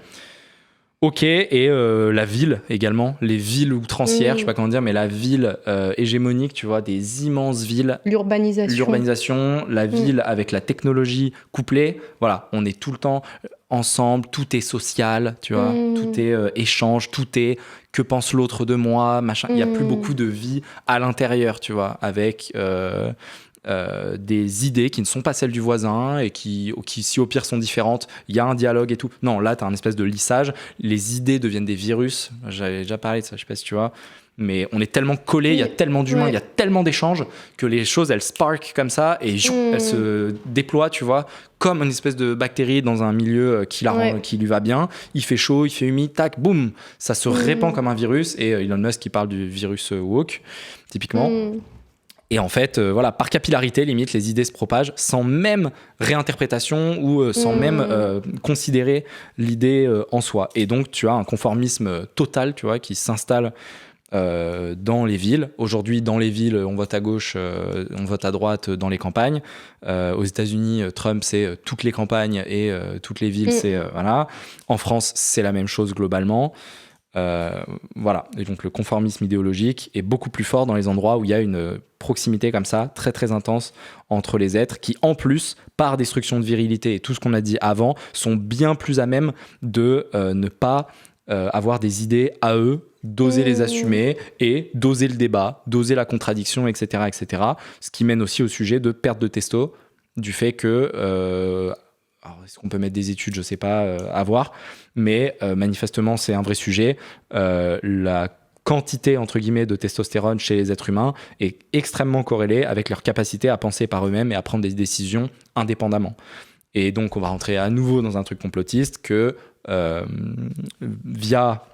Ok, et la ville également, les villes outrancières, je sais pas comment dire, mais la ville hégémonique, tu vois, des immenses villes. L'urbanisation, la ville avec la technologie couplée, voilà, on est tout le temps ensemble, tout est social, tu vois, tout est échange, tout est que pense l'autre de moi, machin. Il n'y a plus beaucoup de vie à l'intérieur, tu vois, avec... des idées qui ne sont pas celles du voisin et qui si au pire sont différentes, il y a un dialogue et tout. Non, là, tu as un espèce de lissage. Les idées deviennent des virus. J'avais déjà parlé de ça, je sais pas si tu vois. Mais on est tellement collés, il y a tellement d'humains, il y a tellement d'échanges que les choses, elles spark comme ça et elles se déploient, tu vois, comme une espèce de bactérie dans un milieu qui lui va bien. Il fait chaud, il fait humide, tac, boum, ça se répand comme un virus. Et Elon Musk qui parle du virus woke, typiquement. Et en fait, voilà, par capillarité, limite, les idées se propagent sans même réinterprétation ou sans même considérer l'idée en soi. Et donc, tu as un conformisme total, tu vois, qui s'installe dans les villes. Aujourd'hui, dans les villes, on vote à gauche, on vote à droite dans les campagnes. Aux États-Unis, Trump, c'est toutes les campagnes et toutes les villes, c'est voilà. En France, c'est la même chose globalement. Voilà. Et donc le conformisme idéologique est beaucoup plus fort dans les endroits où il y a une proximité comme ça, très très intense entre les êtres qui, en plus, par destruction de virilité et tout ce qu'on a dit avant, sont bien plus à même de ne pas avoir des idées à eux, d'oser les assumer et d'oser le débat, d'oser la contradiction, etc., etc. Ce qui mène aussi au sujet de perte de testo, du fait que alors, est-ce qu'on peut mettre des études, je ne sais pas, à voir, mais manifestement, c'est un vrai sujet. La quantité, entre guillemets, de testostérone chez les êtres humains est extrêmement corrélée avec leur capacité à penser par eux-mêmes et à prendre des décisions indépendamment. Et donc, on va rentrer à nouveau dans un truc complotiste que via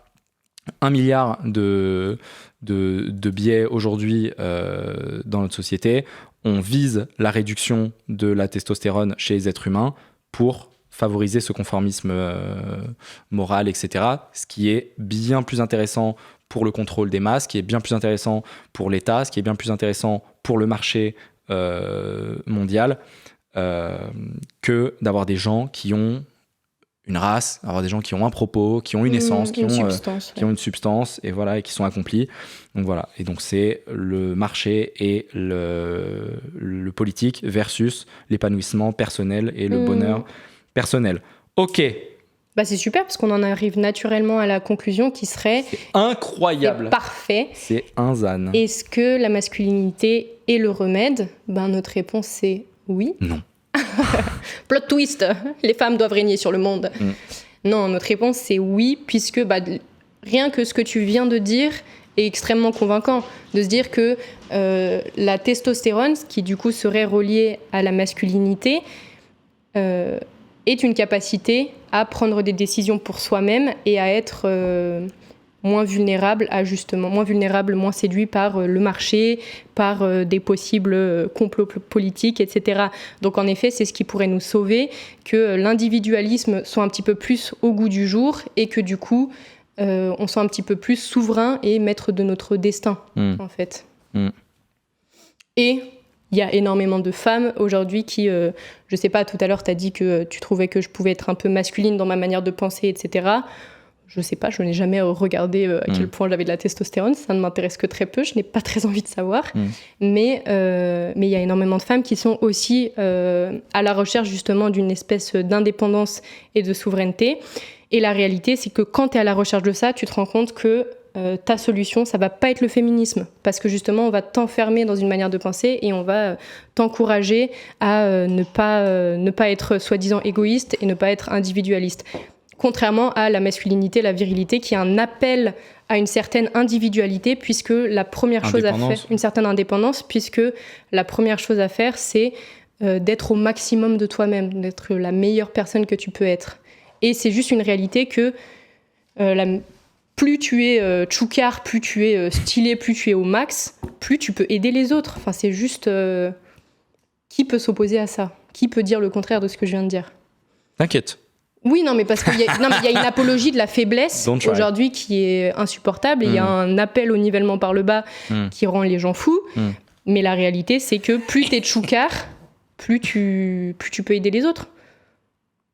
1 milliard de biais aujourd'hui dans notre société, on vise la réduction de la testostérone chez les êtres humains pour favoriser ce conformisme moral, etc. Ce qui est bien plus intéressant pour le contrôle des masses, ce qui est bien plus intéressant pour l'État, ce qui est bien plus intéressant pour le marché mondial, que d'avoir des gens qui ont une race, avoir des gens qui ont un propos, qui ont une essence, qui ont une substance, et voilà, et qui sont accomplis. Donc voilà. Et donc c'est le marché et le politique versus l'épanouissement personnel et le bonheur personnel. Ok. Bah c'est super parce qu'on en arrive naturellement à la conclusion qui serait incroyable. C'est parfait. C'est un zan. Est-ce que la masculinité est le remède ? Ben notre réponse c'est oui. Non. Plot twist, les femmes doivent régner sur le monde. Non, notre réponse c'est oui, puisque rien que ce que tu viens de dire est extrêmement convaincant. De se dire que la testostérone, qui du coup serait reliée à la masculinité, est une capacité à prendre des décisions pour soi-même et à être moins vulnérable, moins séduit par le marché, par des possibles complots politiques, etc. Donc en effet, c'est ce qui pourrait nous sauver, que l'individualisme soit un petit peu plus au goût du jour et que du coup, on soit un petit peu plus souverain et maître de notre destin, en fait. Et il y a énormément de femmes aujourd'hui qui, je sais pas, tout à l'heure, tu as dit que tu trouvais que je pouvais être un peu masculine dans ma manière de penser, etc. Je sais pas, je n'ai jamais regardé à quel point j'avais de la testostérone, ça ne m'intéresse que très peu, je n'ai pas très envie de savoir. Mais il y a énormément de femmes qui sont aussi à la recherche justement d'une espèce d'indépendance et de souveraineté. Et la réalité, c'est que quand tu es à la recherche de ça, tu te rends compte que ta solution, ça va pas être le féminisme, parce que justement, on va t'enfermer dans une manière de penser et on va t'encourager à ne pas être soi-disant égoïste et ne pas être individualiste. Contrairement à la masculinité, la virilité, qui est un appel à une certaine individualité, puisque la première chose à faire, une certaine indépendance, puisque la première chose à faire, c'est d'être au maximum de toi-même, d'être la meilleure personne que tu peux être. Et c'est juste une réalité que plus tu es tchoukar, plus tu es stylé, plus tu es au max, plus tu peux aider les autres. Enfin, c'est juste... qui peut s'opposer à ça ? Qui peut dire le contraire de ce que je viens de dire ? T'inquiète. Oui, non, mais parce qu'il y a une apologie de la faiblesse aujourd'hui qui est insupportable. Et il y a un appel au nivellement par le bas qui rend les gens fous. Mais la réalité, c'est que plus t'es tchoukar, plus tu peux aider les autres.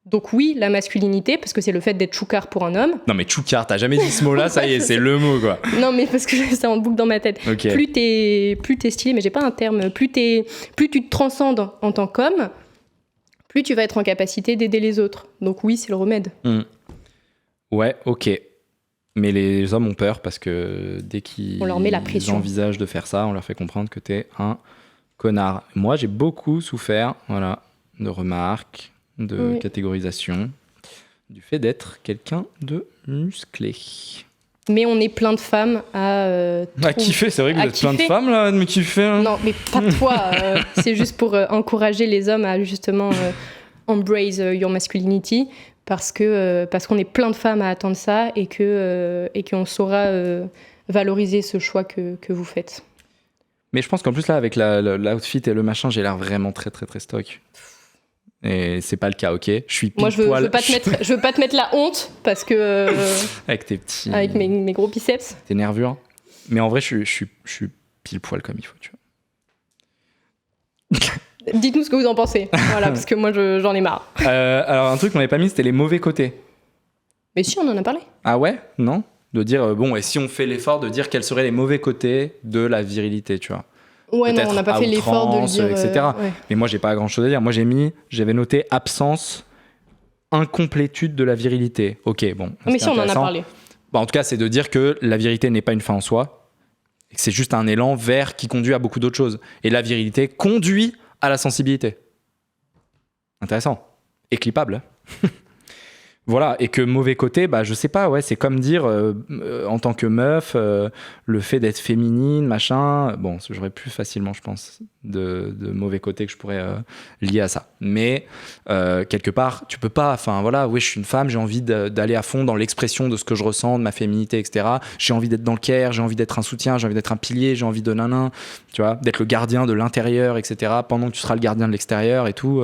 Donc oui, la masculinité, parce que c'est le fait d'être tchoukar pour un homme. Non mais tchoukar, t'as jamais dit ce mot-là, ça y est, c'est le mot quoi. Non mais parce que c'est en boucle dans ma tête. Okay. Plus t'es stylé, mais j'ai pas un terme, plus tu te transcendes en tant qu'homme, plus tu vas être en capacité d'aider les autres. Donc oui, c'est le remède. Ouais, ok. Mais les hommes ont peur parce que dès qu'ils envisagent de faire ça, on leur fait comprendre que t'es un connard. Moi, j'ai beaucoup souffert, de remarques, de catégorisation, du fait d'être quelqu'un de musclé. Mais on est plein de femmes à kiffer, c'est vrai que vous êtes plein de femmes là, à me kiffer. Hein. Non, mais pas toi. C'est juste pour encourager les hommes à justement embrace your masculinity, parce qu'on est plein de femmes à attendre ça et qu'on saura valoriser ce choix que vous faites. Mais je pense qu'en plus, là, avec l'outfit et le machin, j'ai l'air vraiment très, très, très stock. Et c'est pas le cas, ok. Je suis pile Moi, je poil. veux pas te mettre la honte parce que. Avec tes petits. Avec mes gros biceps. Tes nervures. Mais en vrai, je suis pile poil comme il faut, tu vois. Dites-nous ce que vous en pensez. Voilà, parce que moi, j'en ai marre. Alors, un truc qu'on n'avait pas mis, c'était les mauvais côtés. Mais si, on en a parlé. Ah ouais? Non? De dire, bon, et si on fait l'effort de dire quels seraient les mauvais côtés de la virilité, tu vois. Ouais, non, Peut-être on n'a pas fait l'effort de le dire. etc. Ouais. Mais moi, j'ai pas grand chose à dire. Moi, j'avais noté absence, incomplétude de la virilité. Ok, bon. Mais si, on en a parlé. Bon, en tout cas, c'est de dire que la virilité n'est pas une fin en soi, et que c'est juste un élan vers qui conduit à beaucoup d'autres choses. Et la virilité conduit à la sensibilité. Intéressant. Et clippable. Voilà, et que mauvais côté, bah je sais pas, ouais, c'est comme dire en tant que meuf, le fait d'être féminine, machin, bon, j'aurais plus facilement, je pense, de mauvais côté que je pourrais lier à ça. Mais quelque part, tu peux pas, enfin voilà, oui, je suis une femme, j'ai envie d'aller à fond dans l'expression de ce que je ressens, de ma féminité, etc. J'ai envie d'être dans le care, j'ai envie d'être un soutien, j'ai envie d'être un pilier, j'ai envie de nanan, tu vois, d'être le gardien de l'intérieur, etc. Pendant que tu seras le gardien de l'extérieur et tout.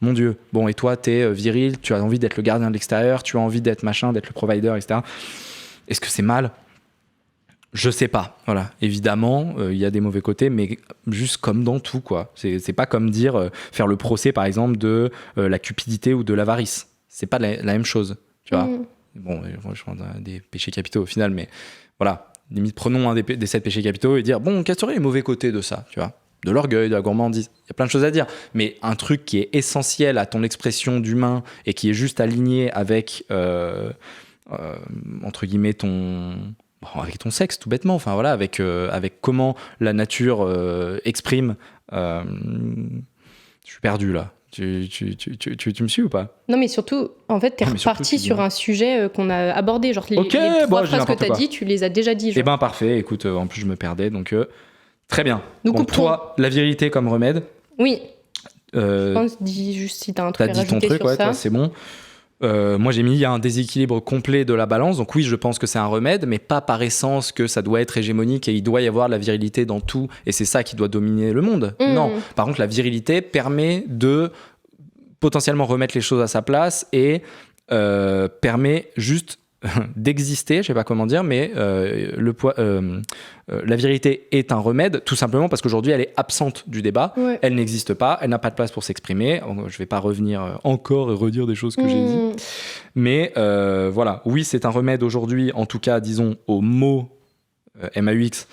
Mon Dieu. Bon, et toi, t'es viril, tu as envie d'être le gardien de l'extérieur, tu as envie d'être machin, d'être le provider, etc. Est-ce que c'est mal ? Je sais pas. Voilà. Évidemment, il y a des mauvais côtés, mais juste comme dans tout, quoi. C'est pas comme dire faire le procès, par exemple, de la cupidité ou de l'avarice. C'est pas la même chose, tu vois. Bon, je pense des péchés capitaux au final, mais voilà. Limite, prenons un des 7 péchés capitaux et dire, bon, quels seraient les mauvais côtés de ça, tu vois ? De l'orgueil, de la gourmandise, il y a plein de choses à dire, mais un truc qui est essentiel à ton expression d'humain et qui est juste aligné avec entre guillemets avec ton sexe, tout bêtement, enfin voilà, avec comment la nature exprime. Je suis perdu là. Tu me suis ou pas ? Non, mais surtout, en fait, t'es reparti sur un sujet qu'on a abordé. Genre, les 3 phrases que t'as dit, tu les as déjà dit. Genre. Eh ben, parfait. Écoute, en plus, je me perdais, donc très bien. Nous donc, toi, la virilité comme remède. Oui. Je pense, dis juste si t'as un truc à rajouter ton truc, sur ouais, ça. toi, c'est bon. Moi, j'ai mis il y a un déséquilibre complet de la balance. Donc oui, je pense que c'est un remède, mais pas par essence que ça doit être hégémonique et il doit y avoir de la virilité dans tout. Et c'est ça qui doit dominer le monde. Non. Par contre, la virilité permet de potentiellement remettre les choses à sa place et permet juste d'exister, je sais pas comment dire, mais la virilité est un remède, tout simplement parce qu'aujourd'hui elle est absente du débat, elle n'existe pas, elle n'a pas de place pour s'exprimer. Je vais pas revenir encore et redire des choses que j'ai dit, mais voilà, oui, c'est un remède aujourd'hui, en tout cas, disons, au mot MAUX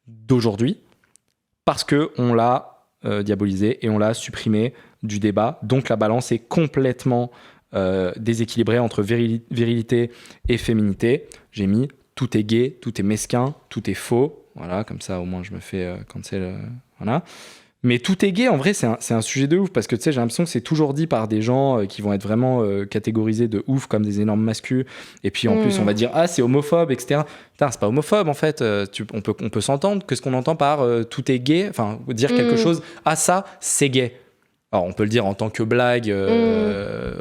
d'aujourd'hui, parce qu'on l'a diabolisé et on l'a supprimé du débat, donc la balance est complètement déséquilibré entre virilité et féminité. J'ai mis tout est gay, tout est mesquin, tout est faux. Voilà, comme ça au moins je me fais cancel. Voilà. Mais tout est gay, en vrai, c'est un sujet de ouf parce que tu sais, j'ai l'impression que c'est toujours dit par des gens qui vont être vraiment catégorisés de ouf comme des énormes mascus. Et puis en plus, on va dire ah, c'est homophobe, etc. Putain, c'est pas homophobe en fait. On peut s'entendre. Qu'est-ce qu'on entend par tout est gay ? Enfin, dire quelque chose, ah, ça, c'est gay. Alors, on peut le dire en tant que blague,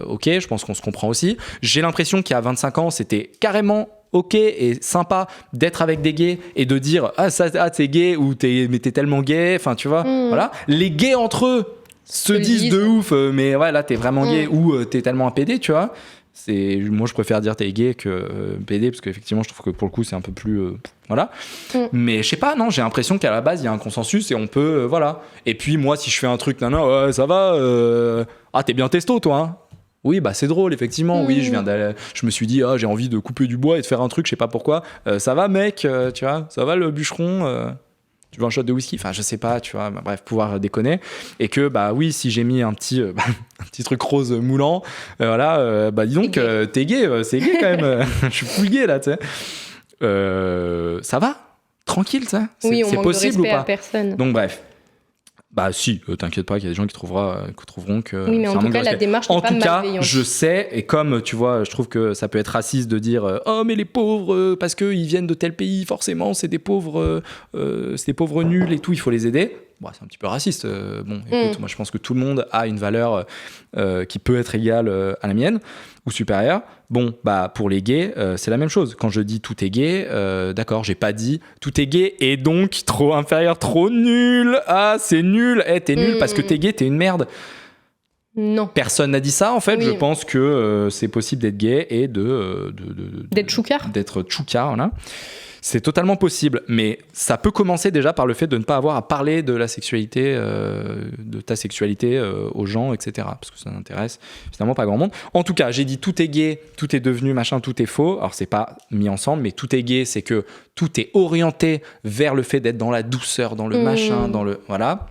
ok, je pense qu'on se comprend aussi. J'ai l'impression qu'il y a 25 ans, c'était carrément ok et sympa d'être avec des gays et de dire « Ah, t'es gay » ou « Mais t'es tellement gay », enfin, tu vois, voilà. Les gays entre eux se disent de ouf, mais ouais, là, t'es vraiment gay ou t'es tellement un PD, tu vois. Moi, je préfère dire t'es gay que PD, parce qu'effectivement, je trouve que pour le coup, c'est un peu plus... voilà. Mais je sais pas, non, j'ai l'impression qu'à la base, il y a un consensus et on peut... voilà. Et puis, moi, si je fais un truc, ouais, ça va, ah, t'es bien testo, toi, hein. Oui, bah c'est drôle, effectivement. Oui, je me suis dit, j'ai envie de couper du bois et de faire un truc, je sais pas pourquoi. Ça va, mec, tu vois, ça va le bûcheron tu veux un shot de whisky, enfin je sais pas, tu vois, bref, pouvoir déconner. Et que bah oui, si j'ai mis un petit truc rose moulant, voilà, bah dis donc, t'es gay, c'est gay quand même. Je suis full gay là, tu sais. Ça va, tranquille, ça. Oui, on c'est manque possible de respect ou pas à personne. Donc bref. Bah si, t'inquiète pas qu'il y a des gens qui trouveront que... Oui, mais en tout cas, la démarche n'est pas malveillante. En tout cas, je sais, et comme, tu vois, je trouve que ça peut être raciste de dire « Oh, mais les pauvres, parce qu'ils viennent de tel pays, forcément, c'est des pauvres nuls et tout, il faut les aider. » bon, c'est un petit peu raciste. Bon, écoute, moi je pense que tout le monde a une valeur qui peut être égale à la mienne ou supérieure. Bon, bah pour les gays, c'est la même chose. Quand je dis tout est gay, d'accord, j'ai pas dit tout est gay et donc trop inférieur, trop nul. Ah, c'est nul. T'es nul parce que t'es gay, t'es une merde. Non. Personne n'a dit ça en fait. Oui. Je pense que c'est possible d'être gay et d'être choucard. D'être choucard, voilà. C'est totalement possible, mais ça peut commencer déjà par le fait de ne pas avoir à parler de la sexualité, de ta sexualité aux gens, etc. Parce que ça n'intéresse finalement pas grand monde. En tout cas, j'ai dit tout est gay, tout est devenu machin, tout est faux. Alors c'est pas mis ensemble, mais tout est gay, c'est que tout est orienté vers le fait d'être dans la douceur, dans le machin, dans le voilà.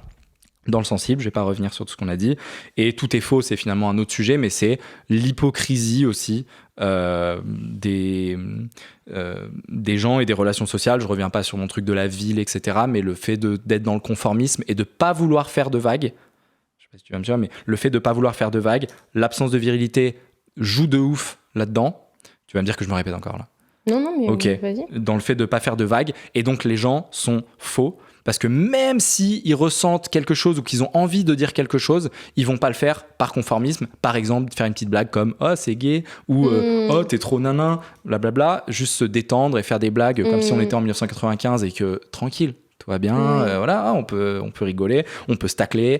Dans le sensible, je vais pas revenir sur tout ce qu'on a dit. Et tout est faux, c'est finalement un autre sujet, mais c'est l'hypocrisie aussi des gens et des relations sociales. Je reviens pas sur mon truc de la ville, etc. Mais le fait d'être dans le conformisme et de pas vouloir faire de vagues, je sais pas si tu vas me dire, mais le fait de pas vouloir faire de vagues, l'absence de virilité joue de ouf là-dedans. Tu vas me dire que je me répète encore là. Non, mais ok. Vas-y. Dans le fait de pas faire de vagues, et donc les gens sont faux. Parce que même s'ils ressentent quelque chose ou qu'ils ont envie de dire quelque chose, ils vont pas le faire par conformisme. Par exemple, faire une petite blague comme « Oh, c'est gay » ou « Oh, t'es trop nanin », blablabla. Juste se détendre et faire des blagues comme si on était en 1995 et que tranquille, tout va bien, voilà, on peut rigoler, on peut se tacler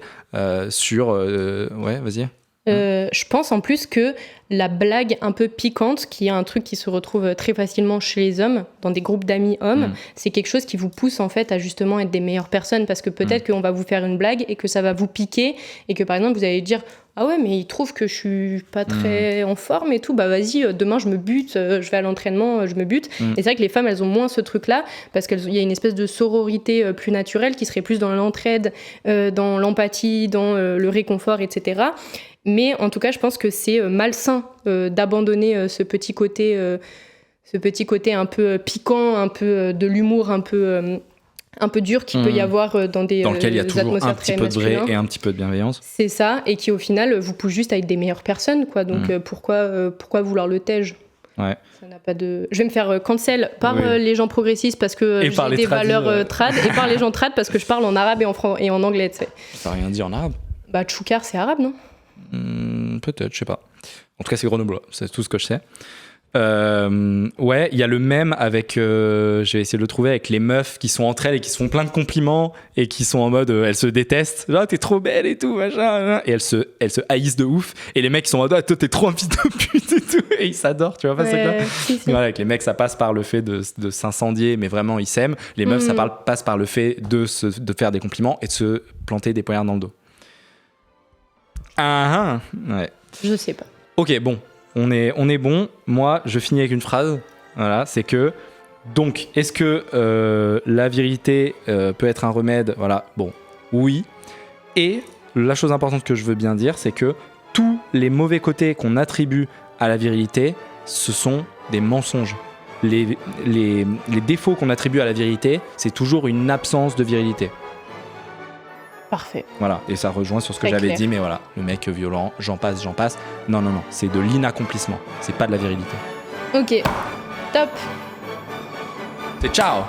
sur... ouais, vas-y. Je pense en plus que la blague un peu piquante, qui est un truc qui se retrouve très facilement chez les hommes, dans des groupes d'amis hommes, c'est quelque chose qui vous pousse en fait à justement être des meilleures personnes, parce que peut-être qu'on va vous faire une blague et que ça va vous piquer, et que par exemple vous allez dire « Ah ouais, mais il trouve que je suis pas très en forme et tout, bah vas-y, demain je me bute, je vais à l'entraînement, je me bute. » Et c'est vrai que les femmes, elles ont moins ce truc-là, parce qu'il y a une espèce de sororité plus naturelle, qui serait plus dans l'entraide, dans l'empathie, dans le réconfort, etc. Mais en tout cas, je pense que c'est malsain d'abandonner ce petit côté un peu piquant, un peu de l'humour, un peu dur qu'il peut y avoir dans lequel il y a toujours un petit peu de vrai et un petit peu de bienveillance. C'est ça, et qui au final vous pousse juste à être des meilleures personnes, quoi. Donc pourquoi vouloir le tège ? Ouais. Ça n'a pas de... Je vais me faire cancel par les gens progressistes parce que j'ai des valeurs trad, et par les gens trad parce que je parle en arabe et en anglais, tu sais. Ça n'a rien dit en arabe. Bah, tchoukar, c'est arabe, non ? Peut-être, je sais pas. En tout cas, c'est grenoblois, c'est tout ce que je sais. Ouais, il y a le même avec, je vais essayer de le trouver, avec les meufs qui sont entre elles et qui se font plein de compliments et qui sont en mode, elles se détestent, genre t'es trop belle et tout, machin, et elles se haïssent de ouf, et les mecs qui sont en mode, toi t'es trop un fils de pute et tout, et ils s'adorent, tu vois pas ça là. Voilà, avec les mecs ça passe par le fait de s'incendier, mais vraiment ils s'aiment. Les meufs ça passe par le fait de faire des compliments et de se planter des poignards dans le dos. Ouais. Je sais pas. Ok, bon. On est bon. Moi, je finis avec une phrase. Voilà, c'est que... Donc, est-ce que la virilité peut être un remède ? Voilà, bon, oui. Et la chose importante que je veux bien dire, c'est que tous les mauvais côtés qu'on attribue à la virilité, ce sont des mensonges. Les défauts qu'on attribue à la virilité, c'est toujours une absence de virilité. Parfait. Voilà, et ça rejoint sur ce que j'avais dit, mais voilà, le mec violent, j'en passe. Non, c'est de l'inaccomplissement, c'est pas de la virilité. Ok, top. C'est ciao.